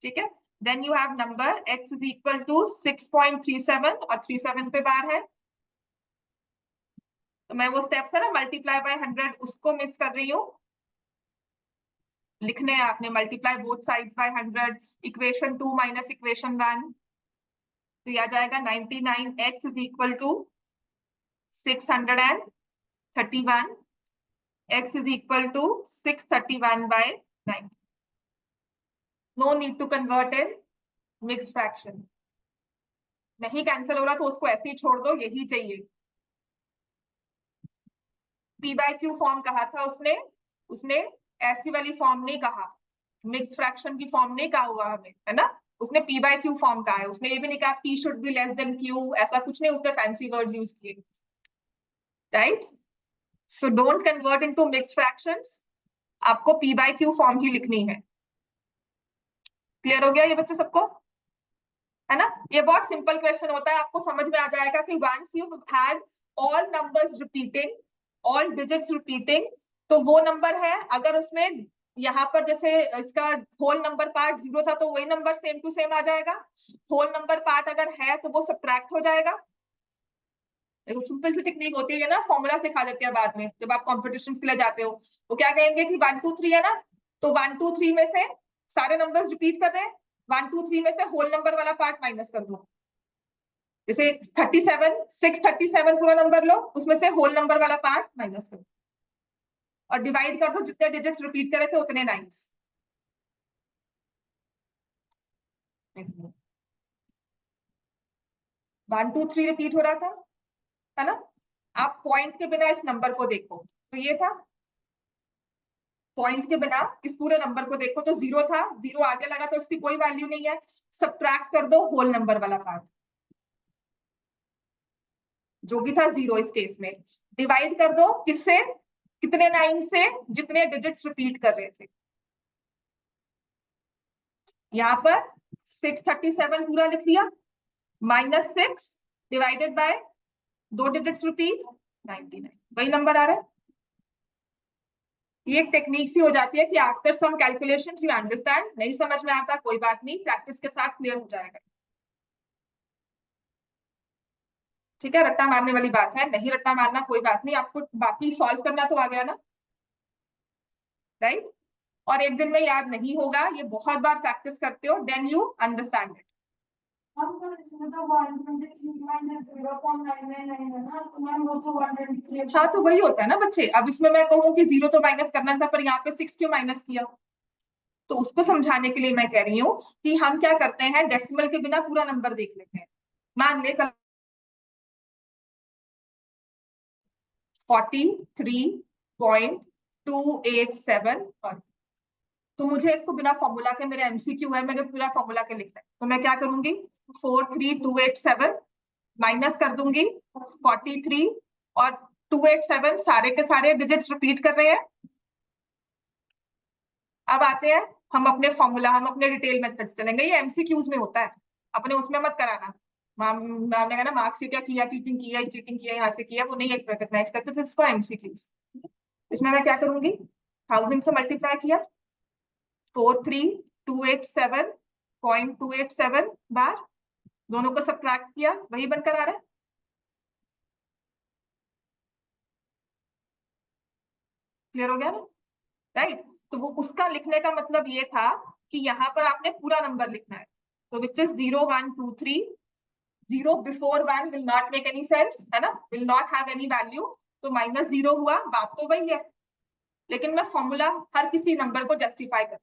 ठीक है, then you have number x is equal to 6.37 और 37 पे बार है। तो मैं वो स्टेप्स है ना मल्टीप्लाई बाय 100 उसको मिस कर रही हूँ। लिखने हैं आपने multiply both sides by 100, equation 2 minus equation 1। तो यह आ जाएगा 99x is equal to 631, x is equal to 631/9। No need to convert in mix fraction. नहीं कैंसिल हो रहा तो उसको ऐसे ही छोड़ दो, यही चाहिए। पी बाय क्यू फॉर्म कहा था उसने, उसने ऐसी वाली फॉर्म नहीं कहा, मिक्स फ्रैक्शन की फॉर्म नहीं कहा हुआ हमें, है ना? उसने पी बाय क्यू फॉर्म कहा है, उसने ये भी नहीं कहा P should be less than Q, ऐसा कुछ नहीं, उसने फैंसी वर्ड्स यूज किए। Right, so don't convert into mix fractions, आपको पी बाय क्यू फॉर्म ही लिखनी है। क्लियर हो गया ये बच्चे सबको? है ना, ये बहुत सिंपल क्वेश्चन होता है, आपको समझ में आ जाएगा कि once you had all numbers repeating, all digits repeating, तो वो नंबर है। अगर उसमें यहाँ पर जैसे इसका होल नंबर पार्ट 0 था तो वही नंबर सेम टू सेम आ जाएगा। होल नंबर पार्ट अगर है तो वो सब्ट्रैक्ट हो जाएगा। देखो सिंपल सी टेक्निक होती है ना, फॉर्मूला सिखा देते हैं बाद में जब आप कॉम्पिटिशन के लिए जाते हो। वो क्या कहेंगे कि 1 2 3 है ना, तो 1 2 3 में से सारे नंबर्स रिपीट कर रहे हैं, 1 2 3 में से होल नंबर वाला पार्ट माइनस कर दो। जैसे 37, 637 पूरा नंबर लो, उसमें से होल नंबर वाला पार्ट माइनस कर दो और डिवाइड कर दो, जितने डिजिट्स रिपीट करे थे उतने नाइन्स। 1 2 3 रिपीट हो रहा था, है ना? आप पॉइंट के बिना इस नंबर को देखो, तो ये था। पॉइंट के बिना इस पूरे नंबर को देखो तो 0 था, 0 आगे लगा तो उसकी कोई वैल्यू नहीं है। सब्ट्रैक्ट कर दो होल नंबर वाला पार्ट, जो भी था 0 इस केस में। डिवाइड कर दो किससे? कितने 9 से? जितने डिजिट्स रिपीट कर रहे थे। यहाँ पर 637 पूरा लिख लिया, -6 डिवाइडेड बाय 2 डिजिट्स रिपीट 99, वही नंबर आ रहा है। ये एक टेक्निक सी हो जाती है कि after some calculations you understand. नहीं समझ में आता कोई बात नहीं, प्रैक्टिस के साथ क्लियर हो जाएगा। ठीक है, रट्टा मारने वाली बात है, नहीं रट्टा मारना कोई बात नहीं, आपको बाकी सॉल्व करना तो आ गया ना, राइट। और एक दिन में याद नहीं होगा, ये बहुत बार प्रैक्टिस करते हो, देन यू अंडरस्टैंड इट। हाँ तो वही होता है ना बच्चे, अब इसमें मैं कहूँ कि 0 तो माइनस करना था, पर यहाँ पे 6 क्यों माइनस किया, तो उसको समझाने के लिए मैं कह रही हूँ कि हम क्या करते हैं, डेसिमल के बिना पूरा नंबर देख लेते हैं। मान ले 43.287, तो मुझे इसको बिना फॉर्मूला के, मेरे एमसीक्यू है, मैंने पूरा फॉर्मूला के लिखना है, तो मैं क्या करूंगी, 43287 माइनस कर दूंगी 43, और 287 सारे के सारे डिजिट्स रिपीट कर रहे हैं। अब आते हैं हम अपने फॉर्मूला, हम अपने डिटेल मेथड्स चलेंगे, ये एमसीक्यूज में होता है, अपने उसमें मत कराना। मैम ने कहा ना मार्क्स क्या किया, चीटिंग किया यहाँ से किया, वो नहीं एक रिकॉग्नाइज करते, दिस फॉर एमसीक्यूज। इसमें मैं क्या करूंगी, 1000 से मल्टीप्लाई किया 43287.287 बार, दोनों को सब्ट्रैक्ट किया, वही बनकर आ रहा है। क्लियर हो गया ना, राइट। तो वो उसका लिखने का मतलब ये था कि यहाँ पर आपने पूरा नंबर लिखना है, तो which is 0 1 2 3, 0 before 1 will not make any sense, है ना, will not have any value, तो -0 हुआ, बात तो वही है, लेकिन मैं फॉर्मूला हर किसी नंबर को जस्टिफाई कर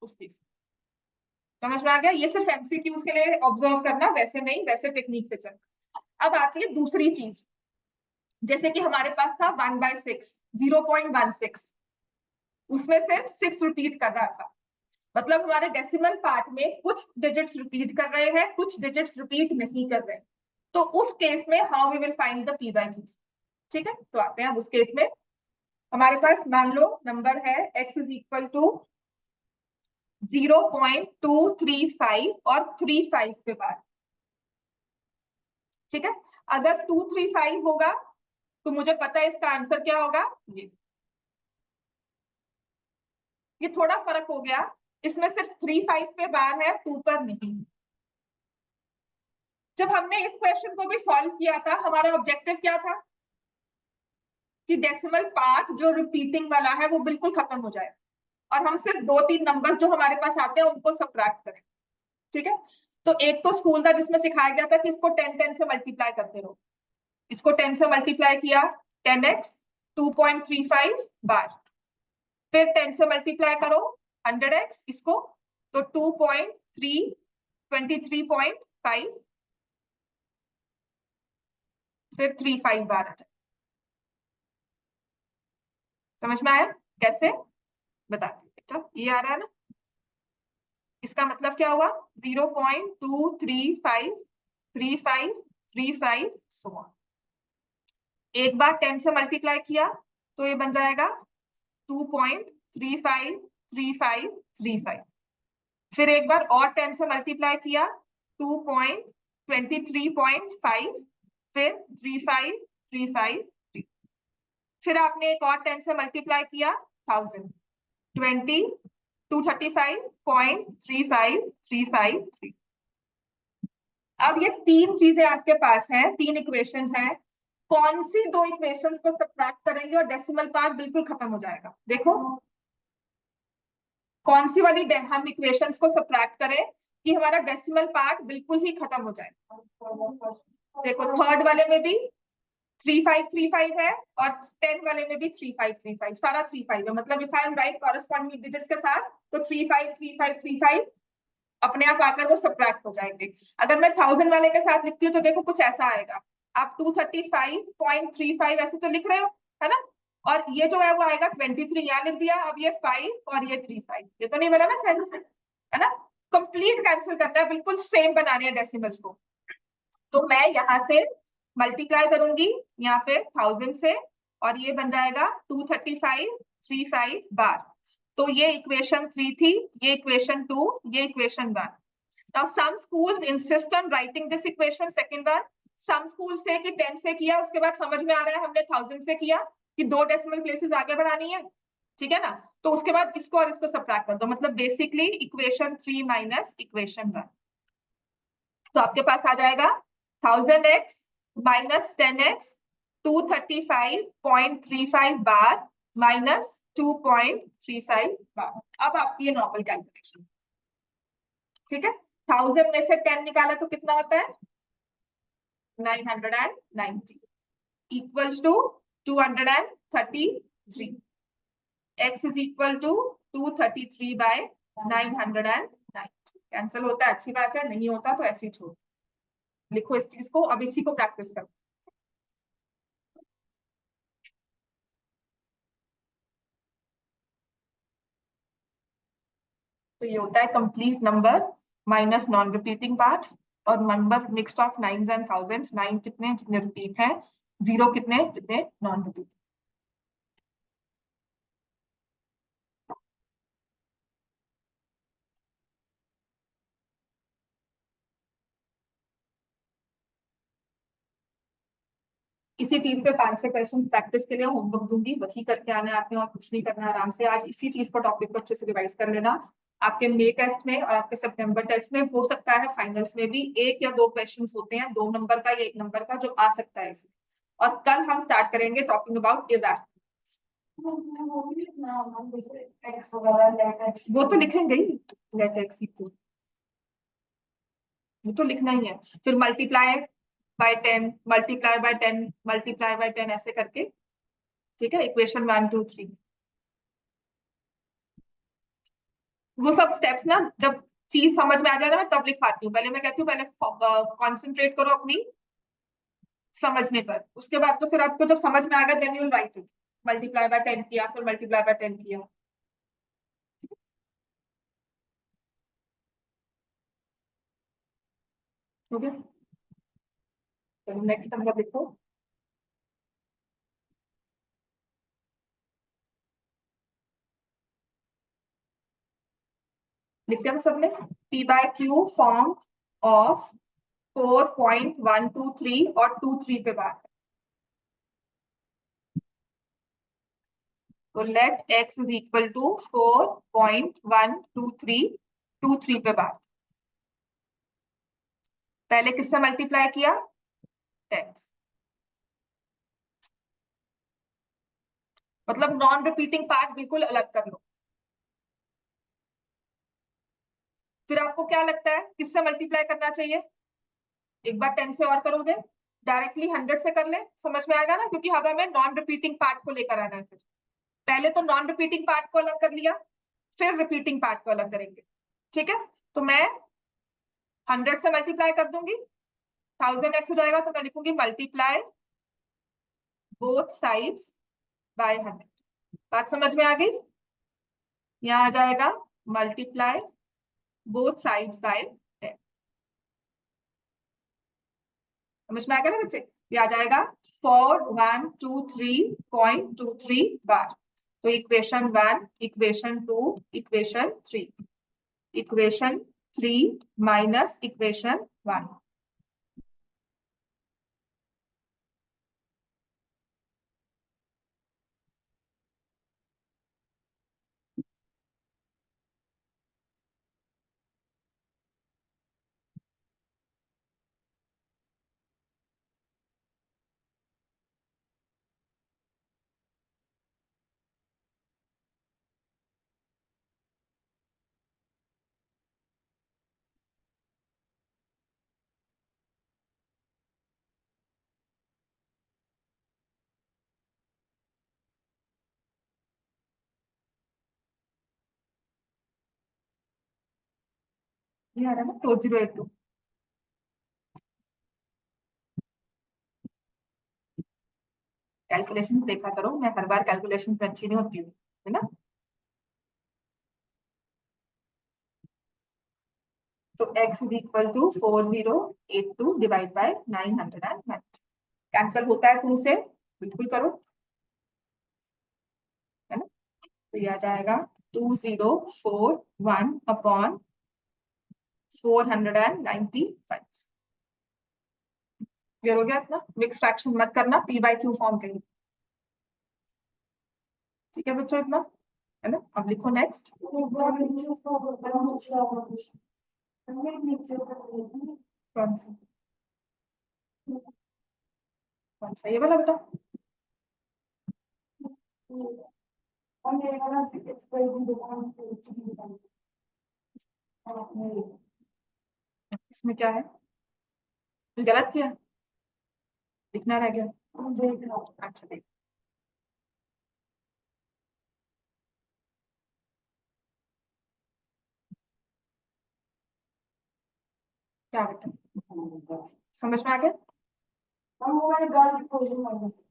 उसकी। समझ में आ गया, ये सिर्फ एमसीक्यूज के लिए ऑब्जर्व करना, वैसे नहीं, वैसे टेक्निक से चलना। अब आती है दूसरी चीज, जैसे कि हमारे पास था 1/6, 0.16, उसमें सिर्फ 6 रिपीट कर रहा था, मतलब हमारे डेसिमल पार्ट में कुछ डिजिट्स रिपीट कर रहे हैं, कुछ डिजिट्स रिपीट नहीं कर रहे हैं, तो उस केस में how we will find the p/q। ठीक है, तो आते हैं अब उस केस में, हमारे पास मान लो नंबर है x इज इक्वल टू 0.235 और 35 के बाद। ठीक है, अगर 235 होगा तो मुझे पता है इसका आंसर क्या होगा, ये थोड़ा फर्क हो गया, इसमें सिर्फ 35 पे बार है, 2 पर नहीं। जब हमने इस क्वेश्चन को भी सॉल्व किया था, हमारा ऑब्जेक्टिव क्या था कि डेसिमल पार्ट जो रिपीटिंग वाला है वो बिल्कुल खत्म हो जाए, और हम सिर्फ 2-3 नंबर्स जो हमारे पास आते हैं उनको सब्ट्रैक्ट करें। ठीक है, तो एक तो स्कूल था जिसमें सिखाया गया था कि इसको 10 से मल्टीप्लाई करते रहो, इसको 10 से मल्टीप्लाई किया 10x 2.35 बार, फिर 10 से मल्टीप्लाई करो 100x इसको, तो 2.323.5, फिर 35 बार आ जाए। समझ में आया कैसे, बताती हूँ बेटा, ये आ रहा है ना, इसका मतलब क्या हुआ 0.2353535 सो, एक बार 10 से मल्टीप्लाई किया तो ये बन जाएगा 2.353535, फिर एक बार और 10 से मल्टीप्लाई किया 2.23.5, फिर 3535, फिर आपने एक और 10 से मल्टीप्लाई किया 1000, 235.35353। अब ये तीन चीजें आपके पास हैं, तीन इक्वेशंस हैं, कौन सी दो इक्वेशंस को सब्ट्रैक्ट करेंगे और डेसिमल पार्ट बिल्कुल खत्म हो जाएगा, देखो कौन सी वाली हम इक्वेशंस को सब्ट्रैक्ट करें कि हमारा डेसिमल पार्ट बिल्कुल ही खत्म हो जाए। देखो थर्ड वाले में भी 3535 है और 10 वाले में भी 3535, सारा 35 है, मतलब if I am right corresponding digits के साथ तो 353535 अपने आप आकर वो सब्ट्रैक्ट हो जाएंगे। अगर मैं 1000 वाले के साथ लिखती हूँ तो देखो कुछ ऐसा आएगा, आप 235.35 ऐसे तो लिख रहे हो, है ना, और ये जो है वो आएगा 23, यहाँ लिख दिया, अब ये 5 और ये 35, ये तो नहीं बना ना सेंस, है ना, कंप्लीट कैंसिल करना है, बिल्कुल सेम बनाने हैं डेसिमल्स को। तो मैं यहाँ से मल्टीप्लाई करूंगी यहाँ पे 1000 से, और ये बन जाएगा 235.35 बार, तो ये इक्वेशन 3 थी, ये इक्वेशन 2, ये equation 1। Now some schools insist on writing this equation second one, some schools से कि 10 से किया उसके बाद समझ में आ रहा है हमने 1000 से किया कि 2 डेसिमल प्लेसेस आगे बढ़ानी है, ठीक है ना, तो उसके बाद इसको और इसको सब्ट्रैक्ट कर दो, मतलब बेसिकली इक्वेशन 3 माइनस इक्वेशन 1, तो आपके पास आ जाएगा 1000x माइनस 10x 235.35 बार माइनस 2.35 बार। अब आपकी ये नॉर्मल कैलकुलेशन, ठीक है। 1000 में से 10 निकाला तो कितना होता है 990 equals to 233। x is equal to 233 by 990। Cancel होता है, अच्छी बात है, नहीं होता तो ऐसे ही छोड़ लिखो इस चीज को। अब इसी को प्रैक्टिस करो। तो ये होता है complete number minus non repeating part, और number mixed of nines and thousands. 9 कितने जितने रिपीट हैं, 0 कितने जितने नॉन रिपीट। इसी चीज पे 5-6 क्वेश्चन प्रैक्टिस के लिए होमवर्क दूंगी, वही करके आना है आपने और कुछ नहीं करना है। आराम से आज इसी चीज को टॉपिक को अच्छे से रिवाइज कर लेना। आपके मई टेस्ट में और आपके सितंबर टेस्ट में हो सकता है फाइनल्स में भी 1 या 2 क्वेश्चंस होते हैं 2 नंबर का या 1 नंबर का जो आ सकता है इसमें। और कल हम स्टार्ट करेंगे टॉकिंग अबाउट इरैशनल। वो तो लिखेंगे ही, लेट एक्स इक्वल, वो तो लिखना ही है। फिर multiply by 10, multiply by 10, multiply by 10 ऐसे करके, ठीक है। इक्वेशन 1 2 3 वो सब स्टेप्स ना जब चीज समझ में आ जाए ना मैं तब लिखवाती हूँ। पहले मैं कहती हूँ पहले कॉन्सेंट्रेट करो अपनी समझने पर, उसके बाद तो फिर आपको जब समझ में आ गया then you will write it. Multiply by 10 किया, फिर मल्टीप्लाई बाय 10 किया, हो गया। चलो नेक्स्ट नंबर लिखो। लिख लिया सबने। P by Q form of 4.123 और 23 पे बात है। तो let x is equal to 4.123 23 पे बात। पहले किससे मल्टीप्लाई किया 10, मतलब नॉन रिपीटिंग पार्ट बिल्कुल अलग कर लो। फिर आपको क्या लगता है किससे मल्टीप्लाई करना चाहिए? एक बार 10 से और करोगे, डायरेक्टली 100 से कर ले, समझ में आएगा ना, क्योंकि अब हमें नॉन रिपीटिंग पार्ट को लेकर आना है। फिर पहले तो नॉन रिपीटिंग पार्ट को अलग कर लिया, फिर रिपीटिंग पार्ट को अलग करेंगे, ठीक है। तो मैं 100 से मल्टीप्लाई कर दूंगी, 1000x हो जाएगा, तो मैं लिखूंगी मल्टीप्लाई बोथ साइड्स बाय 100। बात समझ में आ गई? यहाँ आ जाएगा मल्टीप्लाई बोथ साइड्स बाय 10। समझ में आ गया ना बच्चे? ये आ जाएगा 4123.23 बार। तो equation 1, equation 2, equation 3, equation 3 minus equation 1। ये आ रहा है ना 4082। कैलकुलेशन देखा करो, मैं हर बार कैलकुलेशन में अच्छी नहीं होती हूँ, है ना। तो x is equal to 4082 divide by 990। Cancel होता है 2 से, बिल्कुल करो, है ना। तो ये आ जाएगा 2041 अपॉन 495। क्लियर हो गया इतना? मिक्स फ्रैक्शन मत करना, पी बाय क्यू फॉर्म के लिए, ठीक है बच्चों, इतना है ना। अब लिखो नेक्स्ट। कौन सा? कौन सा, ये वाला बेटा? इसमें क्या है, कुछ गलत किया, लिखना रह गया? अच्छा देख, क्या बेटा समझ में आ गया?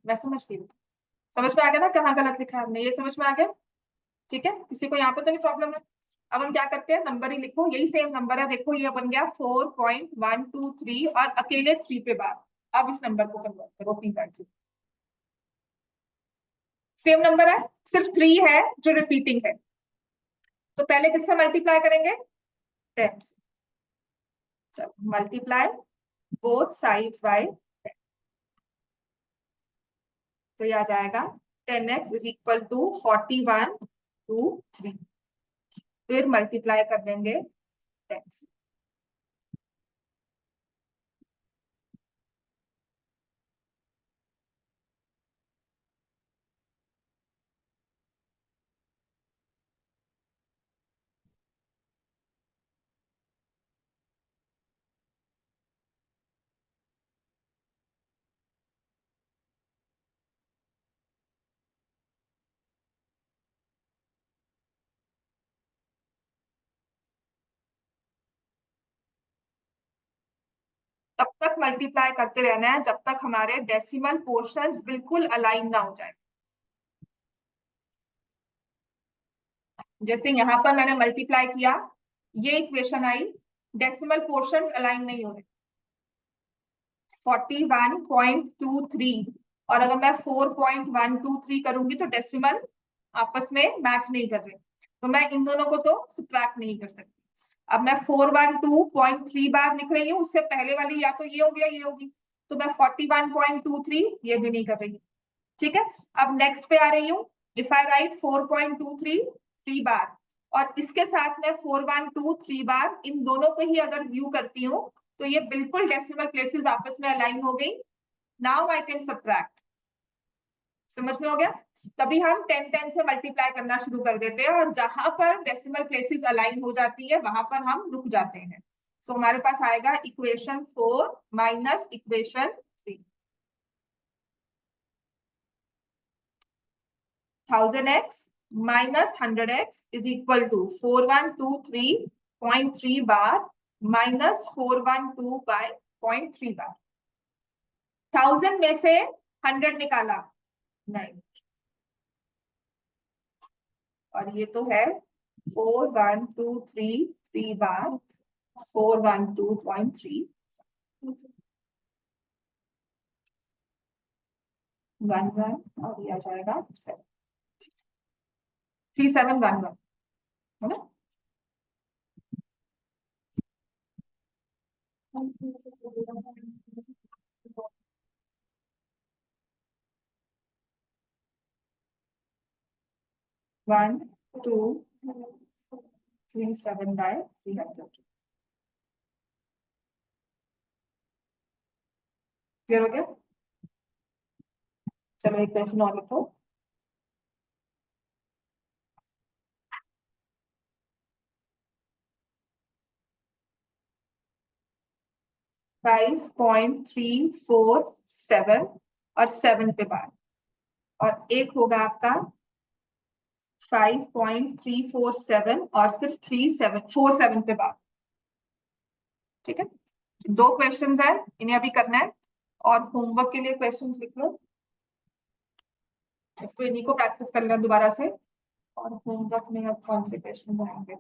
मैं समझ गई, समझ में आ गया ना कहाँ गलत लिखा है हमने, ये समझ में आ गया? ठीक है, किसी को यहाँ पे तो नहीं प्रॉब्लम है? अब हम क्या करते हैं, नंबर ही लिखो, यही सेम नंबर है, देखो ये बन गया 4.123 और अकेले 3 पे बार। अब इस नंबर को कन्वर्ट करो अपनी वैल्यू, सेम नंबर है, सिर्फ 3 है जो रिपीटिंग है, तो पहले किससे मल्टीप्लाई करेंगे, 10 से। चलो मल्टीप्लाई बोथ साइड्स बाय, तो ये आ जाएगा 10x इज इक्वल टू 4123, फिर मल्टीप्लाई कर देंगे 10 से। तब तक मल्टीप्लाई करते रहना है जब तक हमारे डेसिमल पोर्शंस बिल्कुल अलाइन ना हो जाए। जैसे यहाँ पर मैंने मल्टीप्लाई किया, ये इक्वेशन आई, डेसिमल पोर्शंस अलाइन नहीं हो रहे, 41.23, और अगर मैं 4.123 करूंगी तो डेसिमल आपस में मैच नहीं कर रहे, तो मैं इन दोनों को तो सब्ट्रैक्ट नहीं कर सकती। अब मैं 412.3 बार लिख रही हूँ, उससे पहले वाली या तो ये हो गया ये होगी, तो मैं 41.23 ये भी नहीं कर रही। ठीक है, अब नेक्स्ट पे आ रही हूँ, इफ आई राइट 4.23 3 बार और इसके साथ में 4123 बार, इन दोनों को ही अगर व्यू करती हूँ तो ये बिल्कुल डेसिमल प्लेसेस आपस में अलाइन हो गई। नाउ आई कैन सब्ट्रैक्ट, समझ में हो गया? तभी हम 10 10 से मल्टीप्लाई करना शुरू कर देते हैं, और जहां पर डेसिमल प्लेसेस अलाइन हो जाती है वहां पर हम रुक जाते हैं। सो हमारे पास आएगा equation 4 minus equation 3, 1000x minus 100x is equal to 4123.3 bar minus 412 by 0.3 बार। 1000 में से 100 निकाला नहीं, और ये तो है 4123 बार 412.3 11, और ये आ जाएगा 3711, है ना? 1237 by 300, क्लियर हो गया? चलो एक क्वेश्चन और लिखो, 5.347 और 7 पे बार, और एक होगा आपका 5.347 और सिर्फ 3747 पे बार। ठीक है, दो क्वेश्चंस है, इन्हें अभी करना है, और होमवर्क के लिए क्वेश्चंस लिख लो, तो इन्हीं को प्रैक्टिस कर लेना दोबारा से। और होमवर्क में अब कौन से क्वेश्चन आएंगे,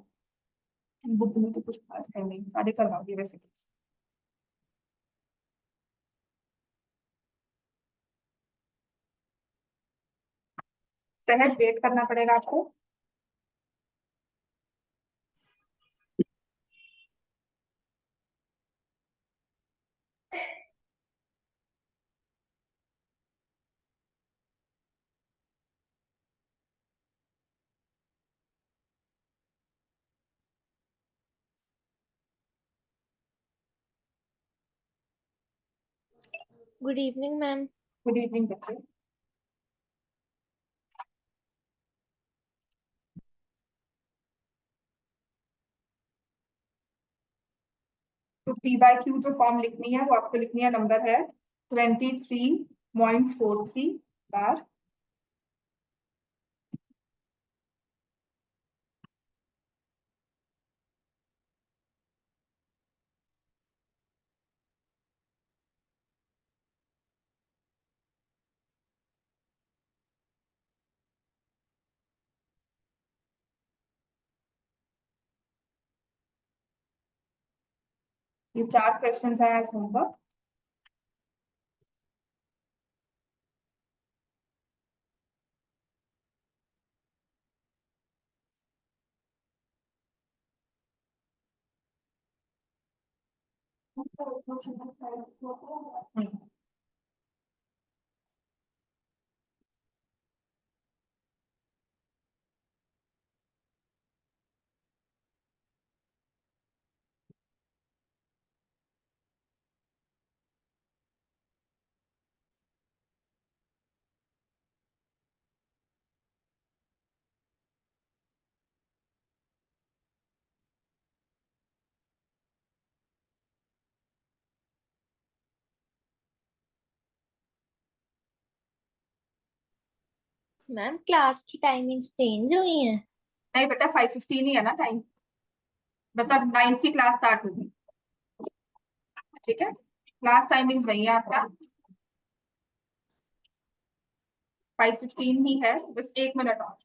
बुक में तो कुछ खास है नहीं, सारे करवाओगे वैसे। सहज वेट करना पड़ेगा आपको। Good evening ma'am. Good evening बच्चे। तो पी बाय क्यू जो फॉर्म लिखनी है वो आपको लिखनी है, नंबर है 23.43 बार ये 4 क्वेश्चन है आज होमवर्क। मैम क्लास की टाइमिंग्स चेंज हुई हैं? नहीं बेटा 5:15 ही है ना टाइम, बस अब 9th की क्लास स्टार्ट होगी। ठीक है, क्लास टाइमिंग्स वही है आपका 5:15 ही है, बस 1 मिनट और।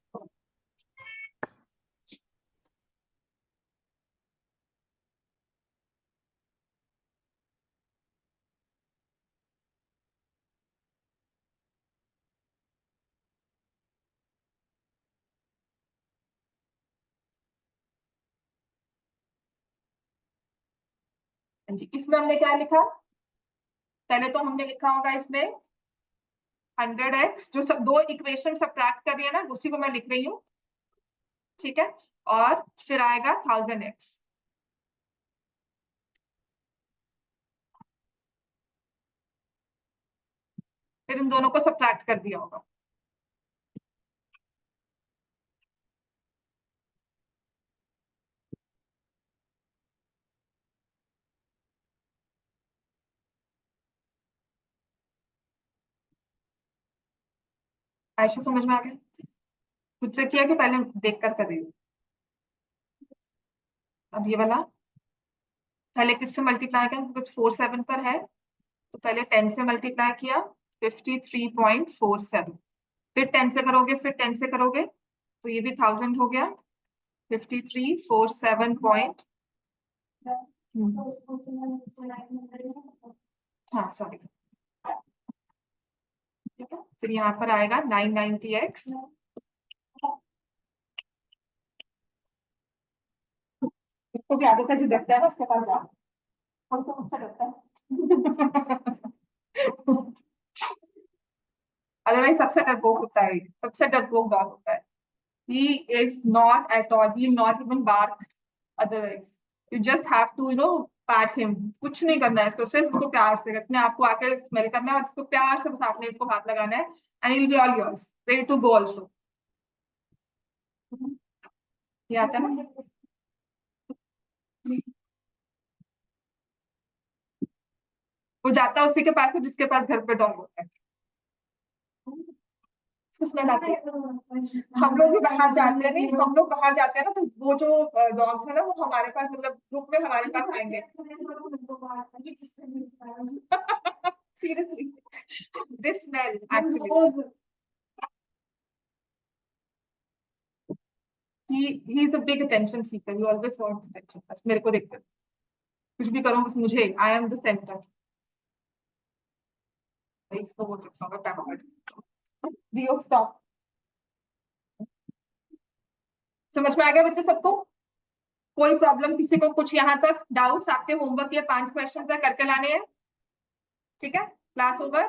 जी, इसमें हमने क्या लिखा, पहले तो हमने लिखा होगा इसमें 100x, जो सब दो इक्वेशन सब्ट्रैक्ट कर रही है ना उसी को मैं लिख रही हूँ। ठीक है, और फिर आएगा 1000x। फिर इन दोनों को सब्ट्रैक्ट कर दिया होगा। आयशा समझ में आ गया? खुद से किया कि पहले देख कर रही हूँ? अब ये वाला पहले किससे मल्टीप्लाई किया, बिकॉज 47 पर है तो पहले 10 से मल्टीप्लाई किया 53.47, फिर 10 से करोगे, फिर 10 से करोगे तो ये भी 1000 हो गया 5347 पॉइंट। हाँ सॉरी, ठीक है, फिर यहाँ पर आएगा 990x। इसको भी आदत है, जो डरता है ना उसके पास जाओ, और तो मुझसे डरता है। अदरवाइज सबसे डरपोक होता है, सबसे डरपोक डॉग होता है। He is not at all, he will not even bark otherwise. You just have to, pat him. कुछ नहीं करना है इसको, सिर्फ इसको प्यार से अपने आप को आके स्मेल करना है और इसको प्यार से बस आपने इसको हाथ लगाना है, and he'll be all yours, ready to go also. ये आता है ना? वो जाता है उसी के पास है जिसके पास घर पे डॉग होता है, उसको स्मेल आती है। हम लोग भी बाहर जाते हैं, नहीं हम लोग बाहर जाते हैं ना, तो वो जो डॉग्स है ना वो हमारे पास, मतलब ग्रुप में हमारे पास आएंगे। Seriously, this smell actually, he is a big attention seeker, he always wants attention, बस मेरे को देखते कुछ भी करो बस मुझे, आई एम द सेंटर। इसको बोल सकता हूँ पैमाइड रियो स्टॉप। समझ में आ गया बच्चे सबको? कोई प्रॉब्लम किसी को, कुछ यहाँ तक डाउट्स? आपके होमवर्क ये 5 क्वेश्चन है, करके लाने हैं। ठीक है, क्लास ओवर।